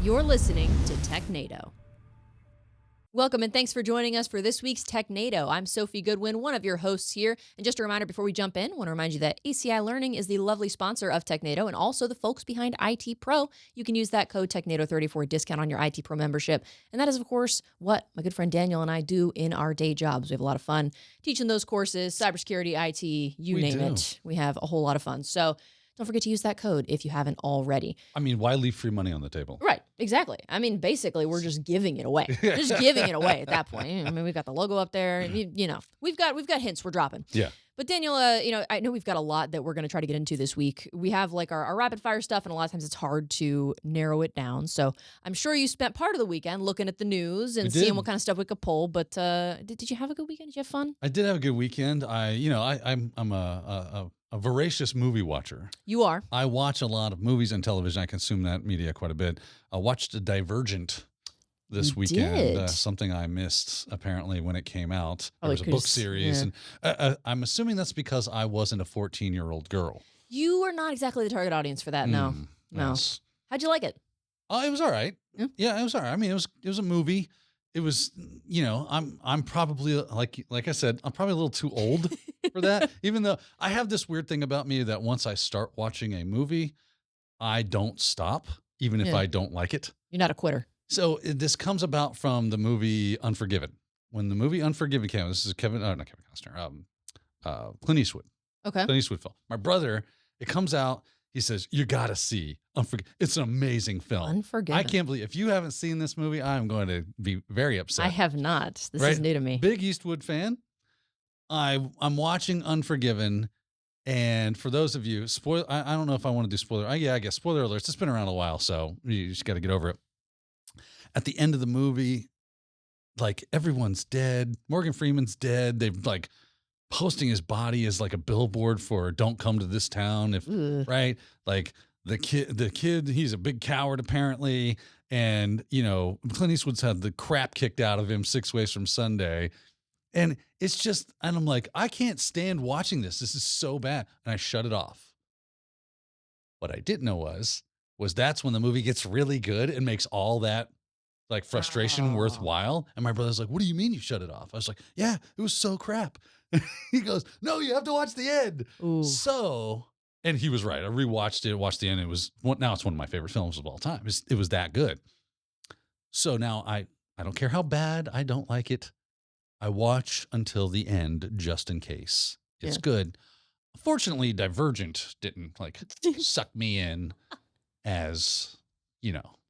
You're listening to Technado. Welcome and thanks for joining us for this week's Technado. I'm Sophie Goodwin, one of your hosts here. And just a reminder before we jump in, I want to remind you that ACI Learning is the lovely sponsor of Technado and also the folks behind IT Pro. You can use that code Technado30 for a discount on your IT Pro membership. And that is, of course, what my good friend Daniel and I do in our day jobs. We have a lot of fun teaching those courses, cybersecurity, IT, you name it. We have a whole lot of fun. So don't forget to use that code if you haven't already. I mean, why leave free money on the table? Right, exactly. I mean, basically, we're just giving it away. Just giving it away at that point. I mean, we've got the logo up there. You know, we've got hints we're dropping. Yeah. But Daniel, I know we've got a lot that we're going to try to get into this week. We have like our rapid fire stuff, and a lot of times it's hard to narrow it down. So I'm sure you spent part of the weekend looking at the news and seeing what kind of stuff we could pull. But did you have a good weekend? Did you have fun? I did have a good weekend. I'm a voracious movie watcher. You are. I watch a lot of movies and television. I consume that media quite a bit. I watched Divergent this weekend, something I missed apparently when it came out. It was a book series. Yeah. And I'm assuming that's because I wasn't a 14-year-old girl. You are not exactly the target audience for that, no. Yes. How'd you like it? Oh, it was all right. Yeah, it was all right. I mean, it was a movie. It was, I'm probably, like I said, I'm probably a little too old for that, even though I have this weird thing about me that once I start watching a movie, I don't stop, even if I don't like it. You're not a quitter. So this comes about from the movie Unforgiven. When the movie Unforgiven came out, this is not Kevin Costner, Clint Eastwood. Okay. Clint Eastwood film. My brother, it comes out, he says, you got to see Unforgiven. It's an amazing film. Unforgiven. I can't believe, if you haven't seen this movie, I'm going to be very upset. I have not. This is new to me. Big Eastwood fan. I'm watching Unforgiven. And for those of you, I don't know if I want to do spoiler. I guess spoiler alerts. It's been around a while, so you just got to get over it. At the end of the movie, like everyone's dead. Morgan Freeman's dead. They've like posting his body as like a billboard for "Don't come to this town." Right? Like the kid, he's a big coward apparently, and Clint Eastwood's had the crap kicked out of him 6 Ways from Sunday, and it's just, and I'm like, I can't stand watching this. This is so bad, and I shut it off. What I didn't know was that's when the movie gets really good and makes all that like frustration worthwhile. And my brother's like, what do you mean you shut it off? I was like, yeah, it was so crap. He goes, no, you have to watch the end. Ooh. So, and he was right. I rewatched it, watched the end. Now it's one of my favorite films of all time. It was that good. So now I don't care how bad I don't like it. I watch until the end just in case it's good. Fortunately, Divergent didn't like suck me in as,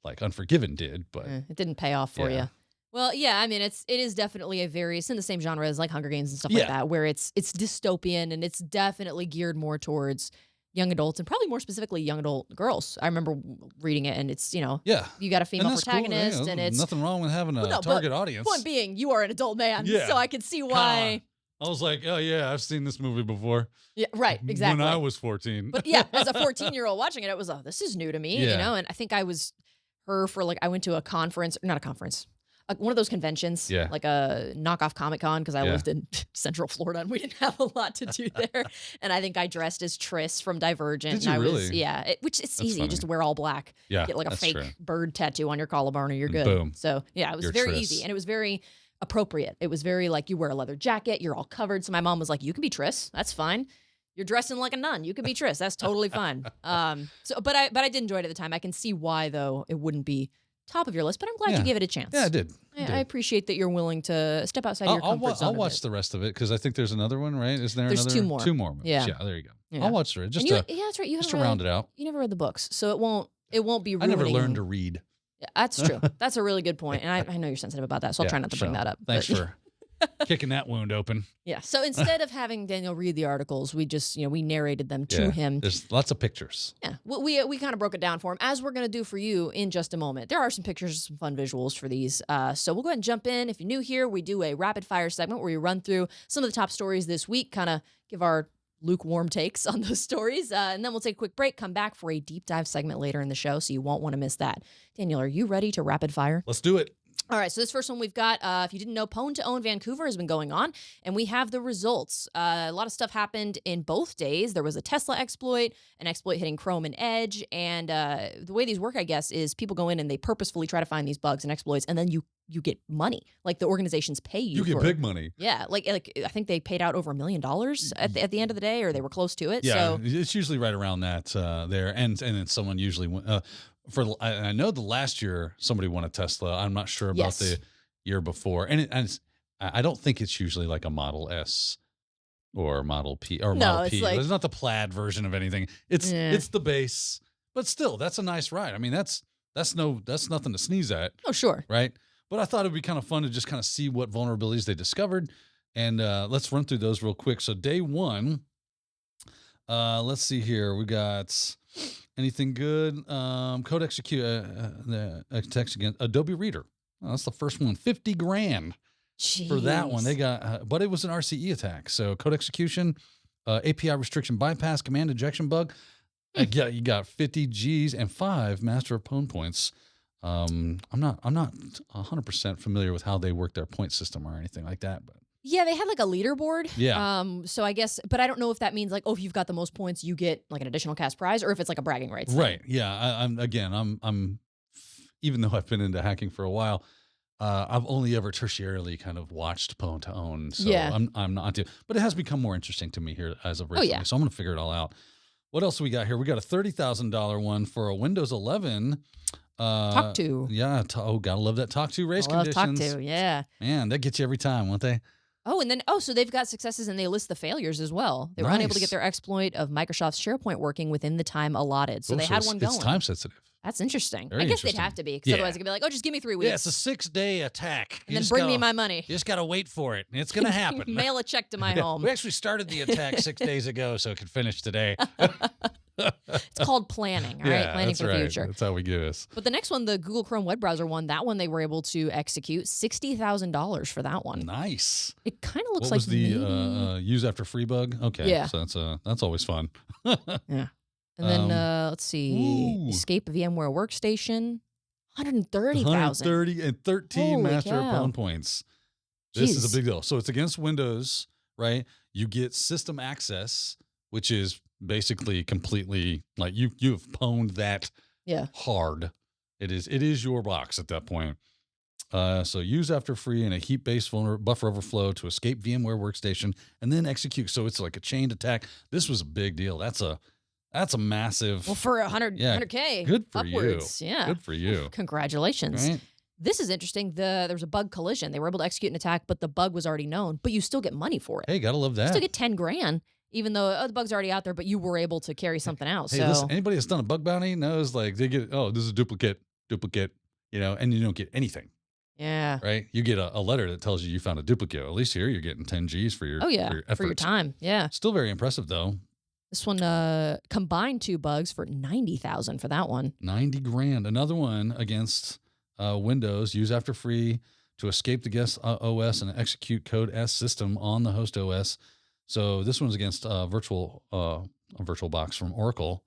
like Unforgiven did, but it didn't pay off for you. Well, yeah, I mean, it is definitely it's in the same genre as like Hunger Games and stuff like that, where it's dystopian and it's definitely geared more towards young adults and probably more specifically young adult girls. I remember reading it and it's, you got a female protagonist cool, and it's nothing wrong with having a target audience. Point being, you are an adult man, so I can see why. I was like, oh yeah, I've seen this movie before. Yeah, right, exactly. When I was 14. But yeah, as a 14-year-old watching it, it was, this is new to me, and I think I was her for I went to a conference, not a conference, one of those conventions, like a knockoff Comic-Con, because I lived in Central Florida and we didn't have a lot to do there. And I think I dressed as Triss from Divergent. Did you really? Which it's That's easy. funny. You just wear all black. Yeah, get like a fake true. bird tattoo on your collarbone or you're good. Boom. So yeah, it was very easy and it was very appropriate. It was very like you wear a leather jacket, you're all covered. So my mom was like, you can be Triss. That's fine. You're dressing like a nun. You can be Triss. That's totally fine. But I did enjoy it at the time. I can see why though it wouldn't be top of your list, but I'm glad you gave it a chance. Yeah, I did. I appreciate that you're willing to step outside your comfort zone. I'll watch the rest of it because I think there's another one, right? Is there There's another? 2 more. 2 more movies. Yeah, there you go. Yeah. I'll watch it just that's right. Just to round it out. You never read the books, so it won't be ruining. I never learned to read. Yeah, that's true. That's a really good point, and I know you're sensitive about that, so I'll try not to bring that up. Thanks for kicking that wound open. Yeah. So instead of having Daniel read the articles, we just, we narrated them to him. There's lots of pictures. Yeah. We kind of broke it down for him, as we're going to do for you in just a moment. There are some pictures, some fun visuals for these. So we'll go ahead and jump in. If you're new here, we do a rapid fire segment where we run through some of the top stories this week, kind of give our lukewarm takes on those stories. And then we'll take a quick break, come back for a deep dive segment later in the show. So you won't want to miss that. Daniel, are you ready to rapid fire? Let's do it. All right, so this first one we've got, if you didn't know, Pwn2Own Vancouver has been going on, and we have the results. A lot of stuff happened in both days. There was a Tesla exploit, an exploit hitting Chrome and Edge, and the way these work, I guess, is people go in and they purposefully try to find these bugs and exploits, and then you get money. Like, the organizations pay you. You get big money. Yeah, like I think they paid out over $1 million at the end of the day, or they were close to it. Yeah, so it's usually right around that there, and then someone usually I know the last year somebody won a Tesla. I'm not sure about the year before, and I don't think it's usually like a Model S or Model P or Model P. It's not the plaid version of anything. It's the base, but still, that's a nice ride. I mean, that's nothing to sneeze at. Oh, sure, right? But I thought it'd be kind of fun to just kind of see what vulnerabilities they discovered, and let's run through those real quick. So day one, let's see here. We got. Anything good? Code execute the text against Adobe Reader. Oh, that's the first one. $50,000 for that one. They got, but it was an RCE attack. So code execution, API restriction bypass, command injection bug. Yeah, you got 50 Gs and 5 master of pwn points. I'm not 100% familiar with how they work their point system or anything like that, but. Yeah, they had like a leaderboard. Yeah. So I guess, but I don't know if that means like, oh, if you've got the most points, you get like an additional cash prize, or if it's like a bragging rights thing. Right. Yeah. I'm even though I've been into hacking for a while, I've only ever tertiarily kind of watched Pwn2Own. So yeah. I'm not to, but it has become more interesting to me here as of recently. Oh, yeah. So I'm going to figure it all out. What else we got here? We got a $30,000 one for a Windows 11. Talk to. Yeah. Gotta love that talk to race conditions. Talk to. Yeah. Man, that gets you every time, won't they? Oh, and then, so they've got successes and they list the failures as well. They were unable to get their exploit of Microsoft's SharePoint working within the time allotted. So they had one going. It's time sensitive. That's interesting. Very I guess interesting. they'd have to be, because otherwise it could be like, oh, just give me 3 weeks. Yeah, it's a 6-day attack. And then bring me my money. You just got to wait for it. It's going to happen. Mail a check to my home. We actually started the attack 6 days ago, so it could finish today. It's called planning, all right? Planning for the future. That's how we do this. But the next one, the Google Chrome web browser one, that one they were able to execute $60,000 for that one. Nice. It kind of looks what like was the use after free bug? Okay, yeah. So that's always fun. Yeah. And then let's see, escape VMware Workstation, 130,000. 130 and 13 Holy master cow. pwn points. This is a big deal. So it's against Windows, right? You get system access, which is basically completely like you've pwned that hard. It is your box at that point. So use after free and a heap-based buffer overflow to escape VMware Workstation and then execute. So it's like a chained attack. This was a big deal. That's a massive. Well, for 100K. Good for upwards. you. Yeah. Good for you. Congratulations. Right? This is interesting. There was a bug collision. They were able to execute an attack, but the bug was already known. But you still get money for it. Hey, gotta love that. You still get $10,000, even though the bug's already out there, but you were able to carry something out. Hey, so listen, anybody that's done a bug bounty knows like they get, this is a duplicate, and you don't get anything. Yeah. Right? You get a letter that tells you found a duplicate. At least here you're getting 10 Gs for your for your time. Yeah. Still very impressive though. This one combined 2 bugs for $90,000 for that one. $90,000. Another one against Windows. Use after free to escape the guest OS and execute code S system on the host OS. So this one's against a virtual box from Oracle,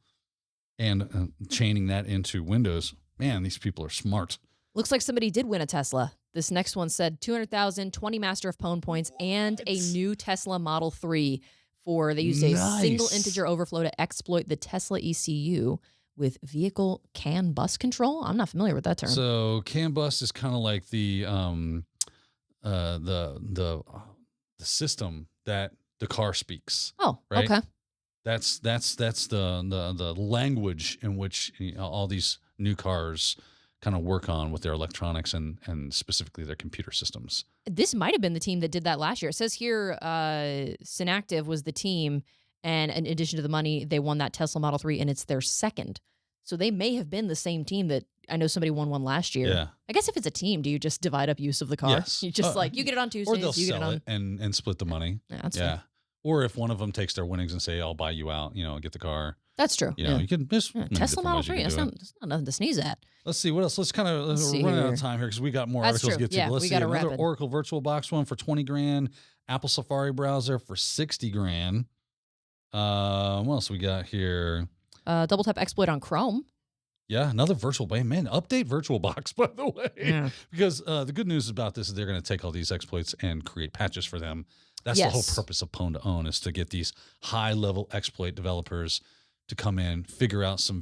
and chaining that into Windows. Man, these people are smart. Looks like somebody did win a Tesla. This next one said 200,000, 20 master of pwn points, and a new Tesla Model 3 they used a single integer overflow to exploit the Tesla ECU with vehicle CAN bus control. I'm not familiar with that term. So CAN bus is kind of like the system that the car speaks. Oh, right? Okay. That's the language in which all these new cars kind of work on with their electronics and specifically their computer systems. This might have been the team that did that last year. It says here Synactive was the team, and in addition to the money, they won that Tesla Model 3, and it's their second. So they may have been the same team that I know somebody won one last year. Yeah. I guess if it's a team, do you just divide up use of the car? Yes. You just you get it on Tuesdays. Or they'll you get sell it and split the money. Yeah, that's fair. Or if one of them takes their winnings and say, I'll buy you out, get the car. That's true. You can just Tesla Model 3. That's not nothing to sneeze at. Let's see what else. Let's kind of run out of time here because we got more articles to get to. Yeah, Let's we see got another Oracle VirtualBox one for $20,000. Apple Safari browser for $60,000. What else we got here? Double tap exploit on Chrome. Yeah, another virtual man. Update VirtualBox, by the way, Yeah. because the good news about this is they're going to take all these exploits and create patches for them. That's the whole purpose of Pwn2Own, is to get these high-level exploit developers to come in, figure out some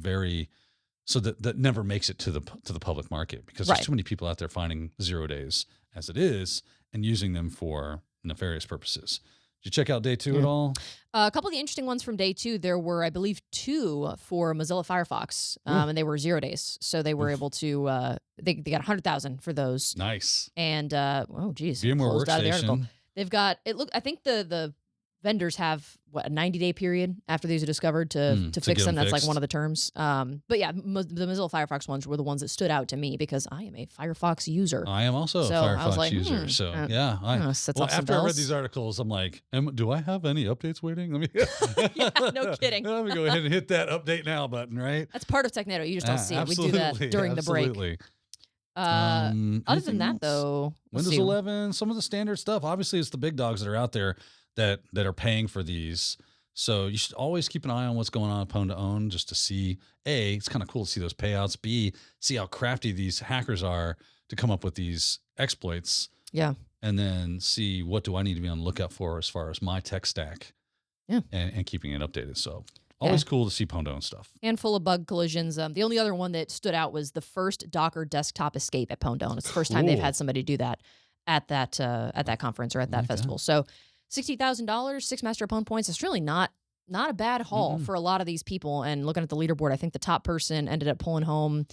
so that never makes it to the public market, because there's too many people out there finding 0 days as it is and using them for nefarious purposes. Did you check out day 2 at all? A couple of the interesting ones from day 2, there were, I believe, 2 for Mozilla Firefox, and they were 0 days. So they were able to, they got 100,000 for those. Nice. And, oh, geez. VMware Workstation. They've got, I think the vendors have, a 90-day period after these are discovered to fix them. That's like one of the terms. But yeah, the Mozilla Firefox ones were the ones that stood out to me because I am a Firefox user. I am also a Firefox user. So yeah, after I read these articles, I'm like, do I have any updates waiting? Let me yeah, no kidding. Let me go ahead and hit that update now button, right? That's part of Technado. You just don't see it. We do that during the break. Other than that, though, Windows 11, some of the standard stuff. Obviously, it's the big dogs that are out there that are paying for these. So you should always keep an eye on what's going on at Pwn2Own, just to see, A, it's kind of cool to see those payouts. B, see how crafty these hackers are to come up with these exploits. Yeah. And then see, what do I need to be on the lookout for as far as my tech stack? Yeah. And keeping it updated. So always cool to see Pwn2Own stuff. And full of bug collisions. The only other one that stood out was the first Docker desktop escape at Pwn2Own. It's the first time they've had somebody do that at that conference or at that festival. So $60,000, 6 master pwn points. It's really not a bad haul for a lot of these people. And looking at the leaderboard, I think the top person ended up pulling home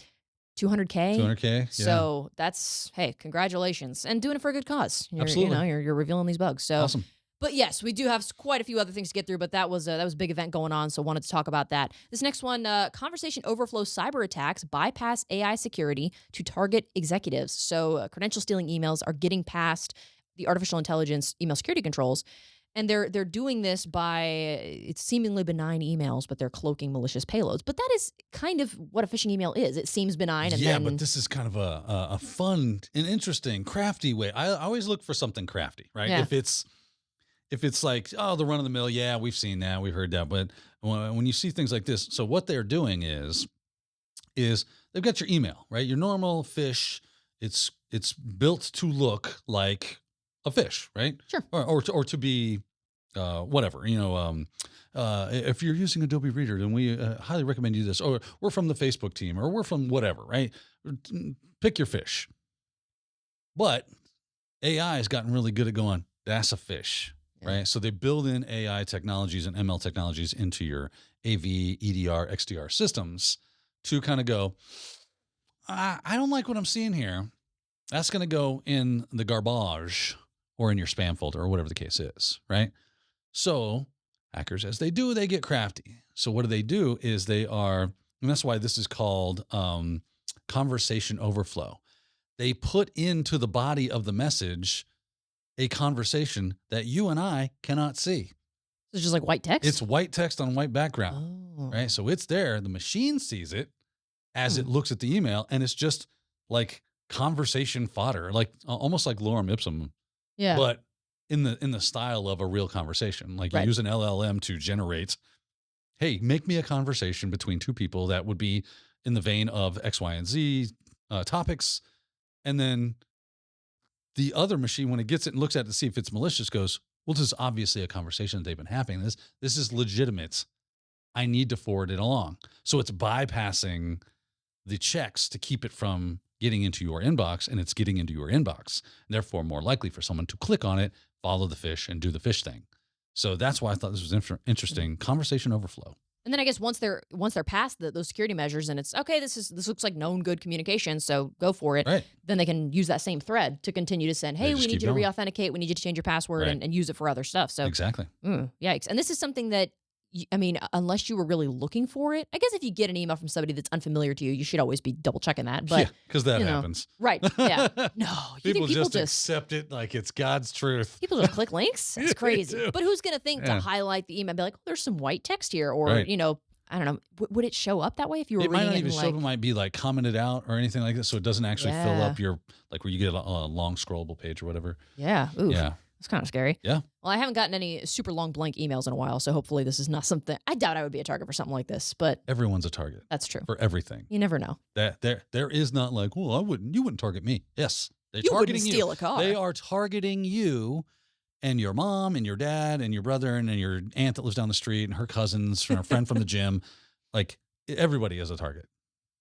$200K. $200K. Yeah. So that's, hey, congratulations, and doing it for a good cause. Absolutely. You're revealing these bugs. So awesome. But yes, we do have quite a few other things to get through, but that was a big event going on, so wanted to talk about that. This next one, Conversation Overflow cyber attacks bypass AI security to target executives. So credential stealing emails are getting past the artificial intelligence email security controls, and they're doing this by, it's seemingly benign emails, but they're cloaking malicious payloads. But that is kind of what a phishing email is. It seems benign. And but this is kind of a fun and interesting, crafty way. I always look for something crafty, right? Yeah. If it's like, oh, the run of the mill, yeah, we've seen that, we've heard that. But when you see things like this, so what they're doing is they've got your email, right? Your normal fish, it's built to look like a fish, right? Sure. Or to be whatever, if you're using Adobe Reader, then we highly recommend you this. Or we're from the Facebook team, or we're from whatever, right? Pick your fish. But AI has gotten really good at going, that's a fish. Right. So they build in AI technologies and ML technologies into your AV, EDR, XDR systems to kind of go, I don't like what I'm seeing here. That's going to go in the garbage or in your spam folder or whatever the case is. Right. So hackers, as they do, they get crafty. So what do is and that's why this is called conversation overflow. They put into the body of the message a conversation that you and I cannot see. It's just like white text? It's white text on white background, right? So it's there. The machine sees it as it looks at the email, and it's just like conversation fodder, like almost like lorem ipsum, but in the style of a real conversation. Like you use an LLM to generate, hey, make me a conversation between two people that would be in the vein of X, Y, and Z topics, and then the other machine, when it gets it and looks at it to see if it's malicious, goes, well, this is obviously a conversation that they've been having. This is legitimate. I need to forward it along. So it's bypassing the checks to keep it from getting into your inbox, and it's getting into your inbox. Therefore, more likely for someone to click on it, follow the fish, and do the fish thing. So that's why I thought this was interesting. Conversation overflow. And then I guess once they're past those security measures and it's okay, this looks like known good communication, so go for it. Right. Then they can use that same thread to continue to send, hey, we need you to re-authenticate, we need you to change your password and use it for other stuff. So exactly. Yikes. And this is something that, I mean, unless you were really looking for it, I guess if you get an email from somebody that's unfamiliar to you, you should always be double checking that. But because that happens. Right. Yeah. No. People just accept it like it's God's truth. People just click links. It's crazy. But who's going to think to highlight the email and be like, oh, there's some white text here, or, I don't know. Would it show up that way if you were reading it? It might not even show up. It might be like commented out or anything like this, so it doesn't actually fill up your, like where you get a long scrollable page or whatever. Yeah. Oof. Yeah. It's kind of scary. Yeah. Well, I haven't gotten any super long blank emails in a while, so hopefully this is not something. I doubt I would be a target for something like this, but Everyone's a target that's true. for everything. You never know. There is not like, well, you wouldn't target me. Yes. They're You targeting wouldn't steal a car. They are targeting you and your mom and your dad and your brother and your aunt that lives down the street and her cousins and her friend from the gym. Like, everybody is a target.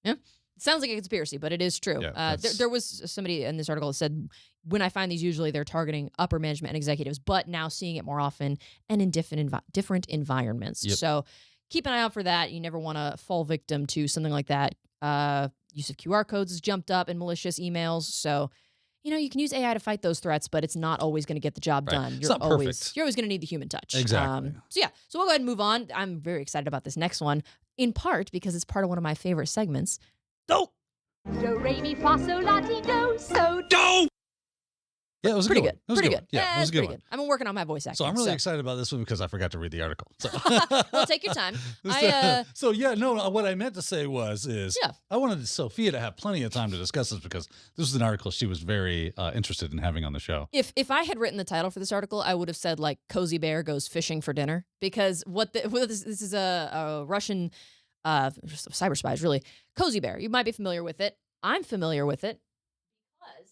Yeah. It sounds like a conspiracy, but it is true. Yeah, there was somebody in this article that said, when I find these, usually they're targeting upper management and executives, but now seeing it more often and in different environments. Yep. So keep an eye out for that. You never want to fall victim to something like that. Use of QR codes has jumped up in malicious emails. So, you can use AI to fight those threats, but it's not always going to get the job done. It's not perfect. You're always going to need the human touch. Exactly. So we'll go ahead and move on. I'm very excited about this next one, in part because it's part of one of my favorite segments. Go! Do, re, mi, fa, sol, la, ti, do, so, Go! Yeah, it was pretty a good. good. One. It was Pretty a good. Yeah, it was a good one. I've been working on my voice acting. So I'm really excited about this one because I forgot to read the article. So. Well, take your time. What I meant to say is I wanted Sophia to have plenty of time to discuss this because this was an article she was very interested in having on the show. If I had written the title for this article, I would have said like CozyBear goes fishing for dinner, because this is a Russian cyber spies, really. CozyBear, you might be familiar with it. I'm familiar with it because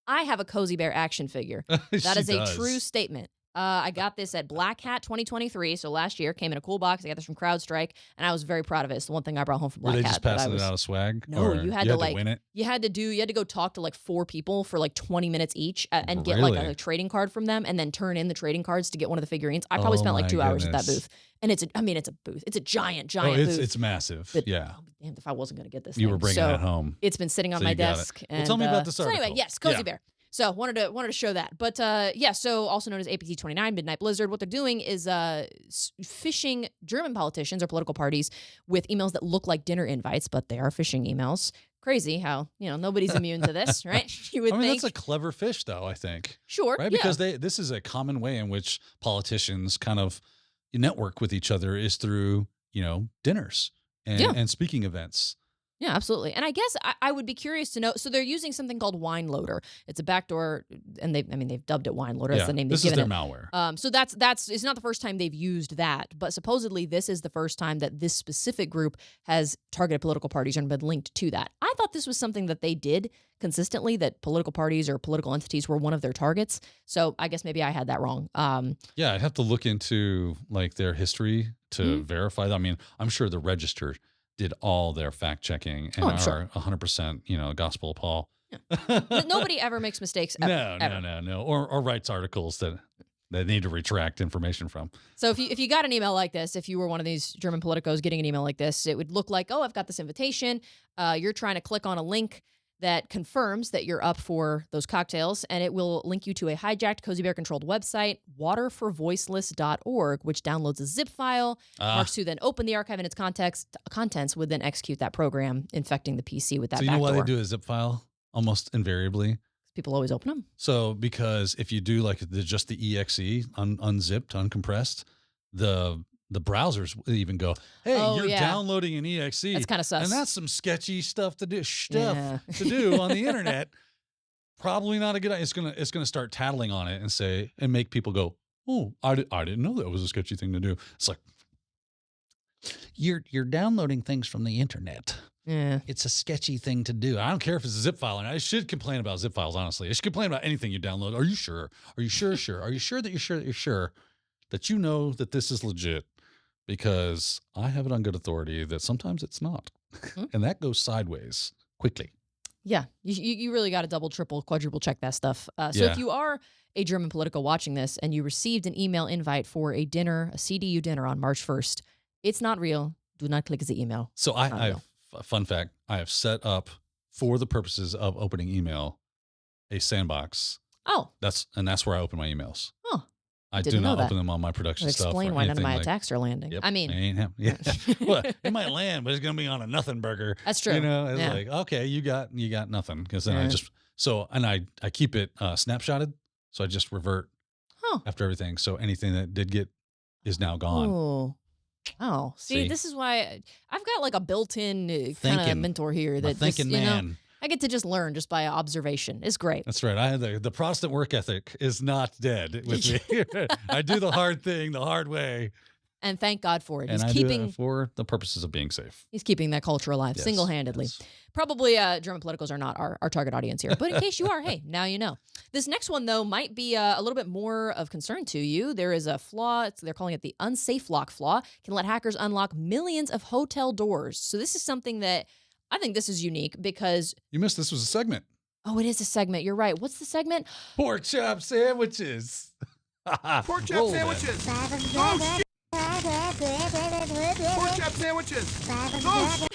I have a CozyBear action figure. That is a true statement. I got this at Black Hat 2023, so last year. Came in a cool box. I got this from CrowdStrike, and I was very proud of it. It's the one thing I brought home from Black Hat. Were they just passing it out of swag? No, or you had to win it? You had to go talk to like 4 people for like 20 minutes each and get Really? like a trading card from them, and then turn in the trading cards to get one of the figurines. I probably spent like 2 hours at that booth. And it's a booth. It's a giant booth. It's massive. But yeah. I'll be damned if I wasn't going to get this You thing. were bringing it home. It's been sitting on my desk. Well, tell me about this article. So anyway, yes, CozyBear. So wanted to show that. But so also known as APT29, Midnight Blizzard, what they're doing is phishing German politicians or political parties with emails that look like dinner invites, but they are phishing emails. Crazy how, nobody's immune to this, right? You would think. That's a clever fish, though, I think. Sure. Right? Because this is a common way in which politicians kind of network with each other is through, dinners and speaking events. Yeah, absolutely. And I guess I would be curious to know. So they're using something called Wine Loader. It's a backdoor, and they've dubbed it Wine Loader. That's the name they've given it. This is their malware. So it's not the first time they've used that, but supposedly this is the first time that this specific group has targeted political parties and been linked to that. I thought this was something that they did consistently, that political parties or political entities were one of their targets. So I guess maybe I had that wrong. Yeah, I'd have to look into like their history to verify that. I mean, I'm sure the Register did all their fact checking and are 100%, gospel of Paul. Yeah. Nobody ever makes mistakes. Ever, No. Or writes articles that they need to retract information from. So if you got an email like this, if you were one of these German politicos getting an email like this, it would look like, I've got this invitation. You're trying to click on a link that confirms that you're up for those cocktails, and it will link you to a hijacked CozyBear-controlled website, waterforvoiceless.org, which downloads a zip file. Marks to then open the archive and its contents would then execute that program, infecting the PC with that backdoor. So you know why they do a zip file almost invariably? People always open them. So because if you do like just the exe, unzipped, uncompressed, the browsers even go, hey, you're downloading an exe. That's kind of sus. And that's some sketchy stuff to do on the internet. Probably not a good idea. It's gonna start tattling on it and make people go, oh, I didn't know that was a sketchy thing to do. It's like, you're downloading things from the internet. Yeah. It's a sketchy thing to do. I don't care if it's a zip file or not. I should complain about zip files, honestly. I should complain about anything you download. Are you sure? Are you sure? Are you sure that you're sure that you know that this is legit? Because I have it on good authority that sometimes it's not. And that goes sideways quickly. Yeah. You really got to double, triple, quadruple check that stuff. So if you are a German political watching this and you received an email invite for a CDU dinner on March 1st, it's not real. Do not click the email. So fun fact, I have set up for the purposes of opening email a sandbox. Oh. That's where I open my emails. Oh. I do not open them on my production stuff. Explain why none of my attacks are landing. Yep, I mean, well, it might land, but it's going to be on a nothing burger. That's true. It's like, okay, you got nothing. Because then I keep it snapshotted. So I just revert after everything. So anything that did get is now gone. Oh, see, this is why I've got like a built-in kind of mentor here that thinking man. I get to just learn just by observation. It's great. That's right. I had the Protestant work ethic is not dead with me. I do the hard thing the hard way. And thank God for it. And He's I keeping do it for the purposes of being safe. He's keeping that culture alive Yes, single-handedly. yes. Probably German politicos are not our target audience here. But in case you are, hey, now you know. This next one, though, might be a little bit more of concern to you. There is a flaw. They're calling it the unsafe lock flaw. Can let hackers unlock millions of hotel doors. So this is something that I think this is unique because... You missed this was a segment. Oh, it is a segment. You're right. What's the segment? Pork chop sandwiches. Pork chop sandwiches. Oh, shit. Pork chop sandwiches. Oh,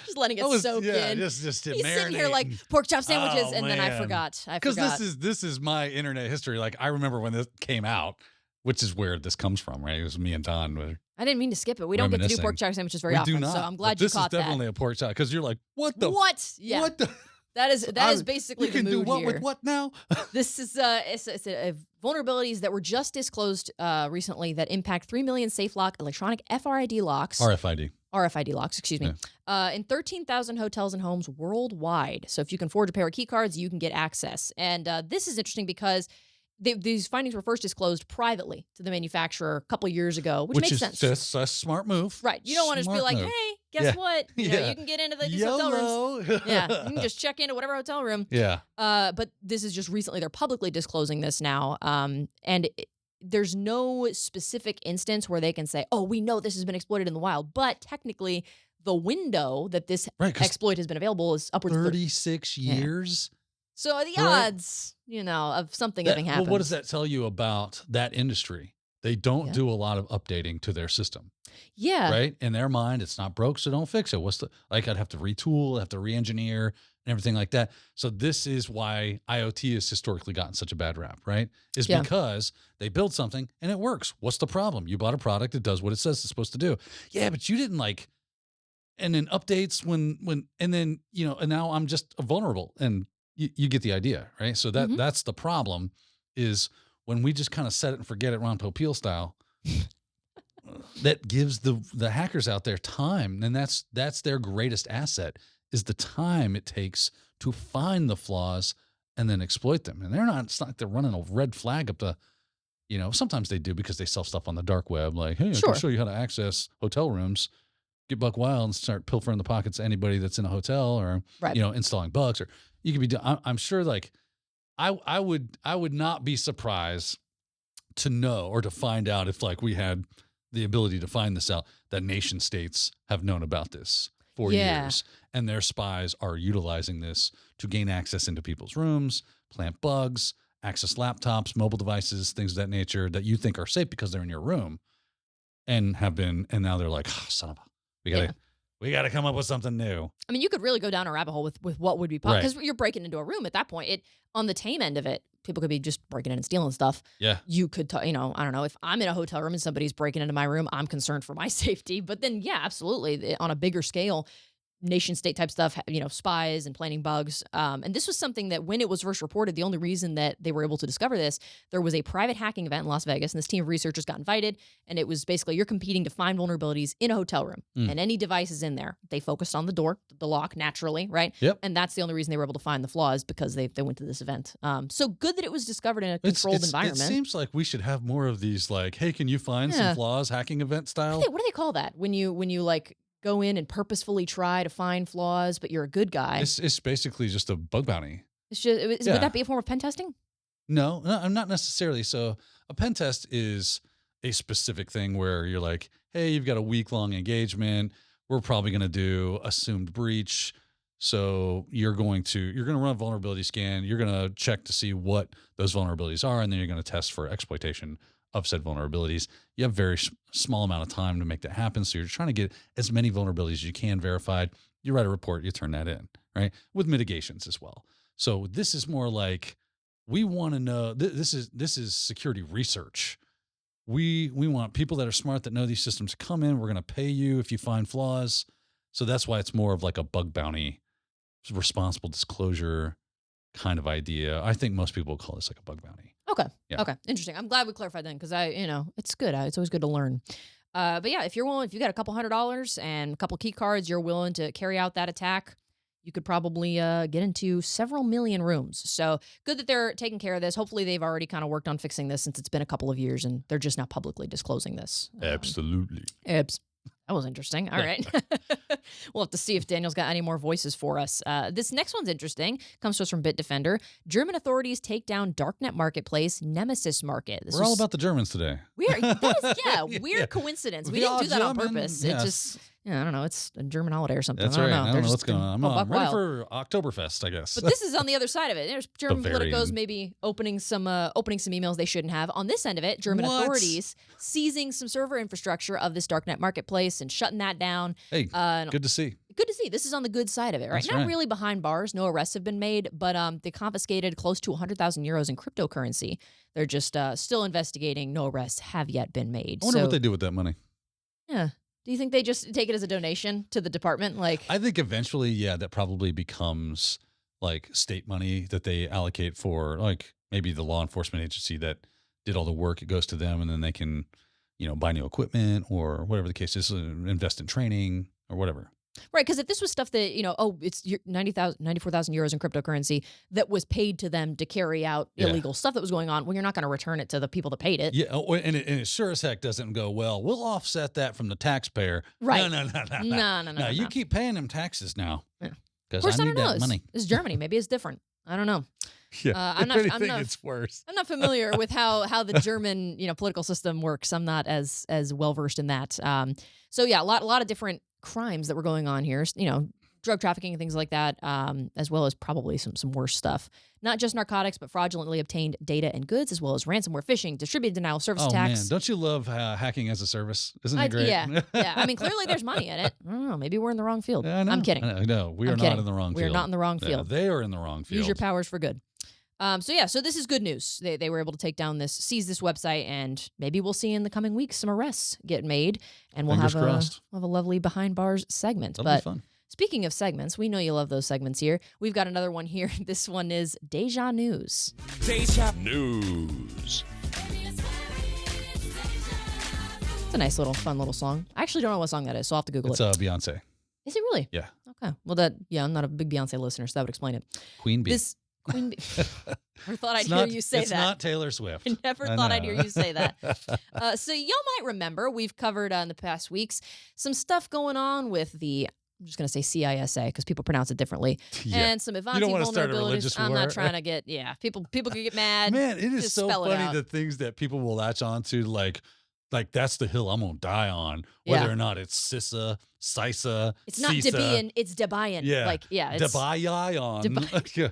Just letting it soak in. Just He's sitting here like pork chop sandwiches, and then I forgot. Because this is my internet history. Like I remember when this came out, which is where this comes from, right? It was me and Don. I didn't mean to skip it. We don't get to do pork chop sandwiches very often, so I'm glad you caught that. This is definitely a pork chop because you're like, what the? What? Yeah. What the? That is basically the mood here. You can do what with what now? This is it's vulnerabilities that were just disclosed recently that impact 3 million safe lock electronic FRID locks. RFID locks, excuse me, in 13,000 hotels and homes worldwide. So if you can forge a pair of key cards, you can get access. And this is interesting because these findings were first disclosed privately to the manufacturer a couple years ago, which makes sense. Just a smart move. Right. You don't want to just be like, hey, guess what? You know, you can get into these hotel rooms. Yeah. You can just check into whatever hotel room. Yeah. But this is just recently, they're publicly disclosing this now. And there's no specific instance where they can say, oh, we know this has been exploited in the wild. But technically, the window that this exploit has been available is upwards of 36 years. So the odds, of something having happened. Well, what does that tell you about that industry? They don't do a lot of updating to their system. Yeah. Right? In their mind, it's not broke, so don't fix it. I'd have to retool, have to re-engineer, and everything like that. So this is why IoT has historically gotten such a bad rap, right? Because they build something and it works. What's the problem? You bought a product, it does what it says it's supposed to do. Yeah, but you didn't and then updates and then, and now I'm just vulnerable. And you get the idea, right? So that's the problem is when we just kind of set it and forget it Ron Popeil style, that gives the hackers out there time. And that's their greatest asset is the time it takes to find the flaws and then exploit them. And it's not like they're running a red flag up the, sometimes they do because they sell stuff on the dark web. Like, hey, I can show you how to access hotel rooms. Get buck wild and start pilfering the pockets of anybody that's in a hotel or, installing bugs or you could be doing, I'm sure I would not be surprised to know or to find out if we had the ability to find this out that nation states have known about this for years and their spies are utilizing this to gain access into people's rooms, plant bugs, access laptops, mobile devices, things of that nature that you think are safe because they're in your room and now they're like, oh, son of a, we got to come up with something new. I mean, you could really go down a rabbit hole with what would be possible because you're breaking into a room at that point. On the tame end of it, people could be just breaking in and stealing stuff. Yeah. You could, I don't know, if I'm in a hotel room and somebody's breaking into my room, I'm concerned for my safety. But then, yeah, absolutely. On a bigger scale, nation state type stuff, spies and planting bugs. And this was something that when it was first reported, the only reason that they were able to discover this, there was a private hacking event in Las Vegas and this team of researchers got invited. And it was basically you're competing to find vulnerabilities in a hotel room and any devices in there. They focused on the door, the lock naturally, right? Yep. And that's the only reason they were able to find the flaws because they went to this event. So good that it was discovered in a controlled environment. It seems like we should have more of these hey, can you find some flaws hacking event style? What do they call that? When you go in and purposefully try to find flaws, but you're a good guy. It's basically just a bug bounty. It's just, would that be a form of pen testing? No, not necessarily. So a pen test is a specific thing where you're like, hey, you've got a week-long engagement. We're probably going to do assumed breach. So you're going to run a vulnerability scan. You're going to check to see what those vulnerabilities are, and then you're going to test for exploitation of said vulnerabilities. You have very small amount of time to make that happen. So you're trying to get as many vulnerabilities as you can verified. You write a report, you turn that in, right? With mitigations as well. So this is more like we want to know. This is security research. We want people that are smart that know these systems come in. We're going to pay you if you find flaws. So that's why it's more of like a bug bounty, responsible disclosure kind of idea. I think most people will call this like a bug bounty. Okay. Yeah. Okay. Interesting. I'm glad we clarified then because it's good. It's always good to learn. But yeah, if you got a couple $100 and a couple key cards, you're willing to carry out that attack, you could probably get into several million rooms. So good that they're taking care of this. Hopefully they've already kind of worked on fixing this since it's been a couple of years and they're just now publicly disclosing this. Absolutely. That was interesting. All right. We'll have to see if Daniel's got any more voices for us. This next one's interesting. Comes to us from Bitdefender. German authorities take down Darknet marketplace Nemesis Market. We're all about the Germans today. Weird coincidence. We didn't do that on purpose. Yes. It just, I don't know. It's a German holiday or something. That's I don't right. know. I don't know what's going on. I'm ready wild. for Oktoberfest, I guess. But this is on the other side of it. There's German Bavarian. politicos maybe opening some emails they shouldn't have. On this end of it, German authorities seizing some server infrastructure of this Darknet marketplace and shutting that down. Hey, good to see. Good to see. This is on the good side of it, right? That's Not right. really behind bars. No arrests have been made, but they confiscated close to 100,000 euros in cryptocurrency. They're just still investigating. No arrests have yet been made. I wonder what they do with that money. Yeah. Do you think they just take it as a donation to the department? Like, I think eventually, that probably becomes like state money that they allocate for like maybe the law enforcement agency that did all the work. It goes to them and then they can, buy new equipment or whatever the case is, invest in training or whatever. right, because if this was stuff that, it's 94,000 euros in cryptocurrency that was paid to them to carry out illegal stuff that was going on, well, you're not going to return it to the people that paid it. Yeah, and it sure as heck doesn't go, well, we'll offset that from the taxpayer. Right. No. You keep paying them taxes now. Yeah. Because Of course, I I need don't know. that money. It's Germany. Maybe it's different. I don't know. Yeah, I'm not- if I'm anything, not- it's worse. I'm not familiar with how the German political system works. I'm not as well versed in that. So yeah, a lot of different crimes that were going on here. Drug trafficking and things like that, as well as probably some worse stuff. Not just narcotics, but fraudulently obtained data and goods, as well as ransomware, phishing, distributed denial of service attacks. Man, don't you love hacking as a service? Isn't it great? Yeah. I mean, clearly there's money in it. I don't know. Maybe we're in the wrong field. I know. I'm kidding. No, we are I'm not kidding. in the wrong field. We're not in the wrong field. They are in the wrong field. Use your powers for good. So this is good news. They were able to take down seize this website, and maybe we'll see in the coming weeks some arrests get made, and we'll Fingers have crossed. a lovely behind bars segment. That'll be fun. Speaking of segments, we know you love those segments here. We've got another one here. This one is Deja News. Deja News. It's a nice fun little song. I actually don't know what song that is, so I'll have to Google It's it. Beyonce. Is it really? Yeah. Okay. Well, I'm not a big Beyonce listener, so that would explain it. Queen Bee. This Queen Bee. Never thought I'd It's hear not- you say it's that. not Taylor Swift. I never I thought I'd know. hear you say that. So y'all might remember we've covered in the past weeks some stuff going on with I'm just going to say CISA because people pronounce it differently. Yeah. And some Ivanti don't wanna start a vulnerabilities. religious I'm war. not trying to get, people could get mad. Man, it is Just so spell it funny out. the things that people will latch on to, like that's the hill I'm gonna die on, whether Yeah. or not it's CISA, CISA, It's not CISA. Debian, it's Debian. Yeah. It's Debayon. Yeah.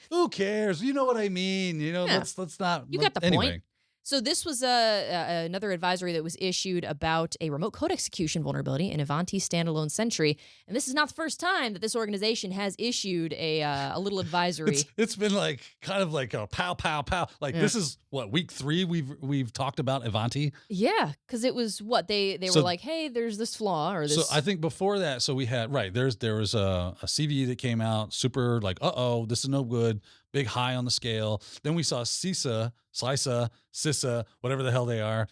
Who cares? You know what I mean. Yeah. Let's not. You got the anyway. point. So this was another advisory that was issued about a remote code execution vulnerability in Ivanti standalone Sentry, and this is not the first time that this organization has issued a little advisory. It's been like kind of like a pow pow pow. Like this is what week 3 we've talked about Ivanti. Yeah, because it was what they So- were like, hey, there's this flaw or this. So I think before that, we had there was a CVE that came out super like this is no good, big high on the scale. Then we saw CISA, CISA, whatever the hell they are.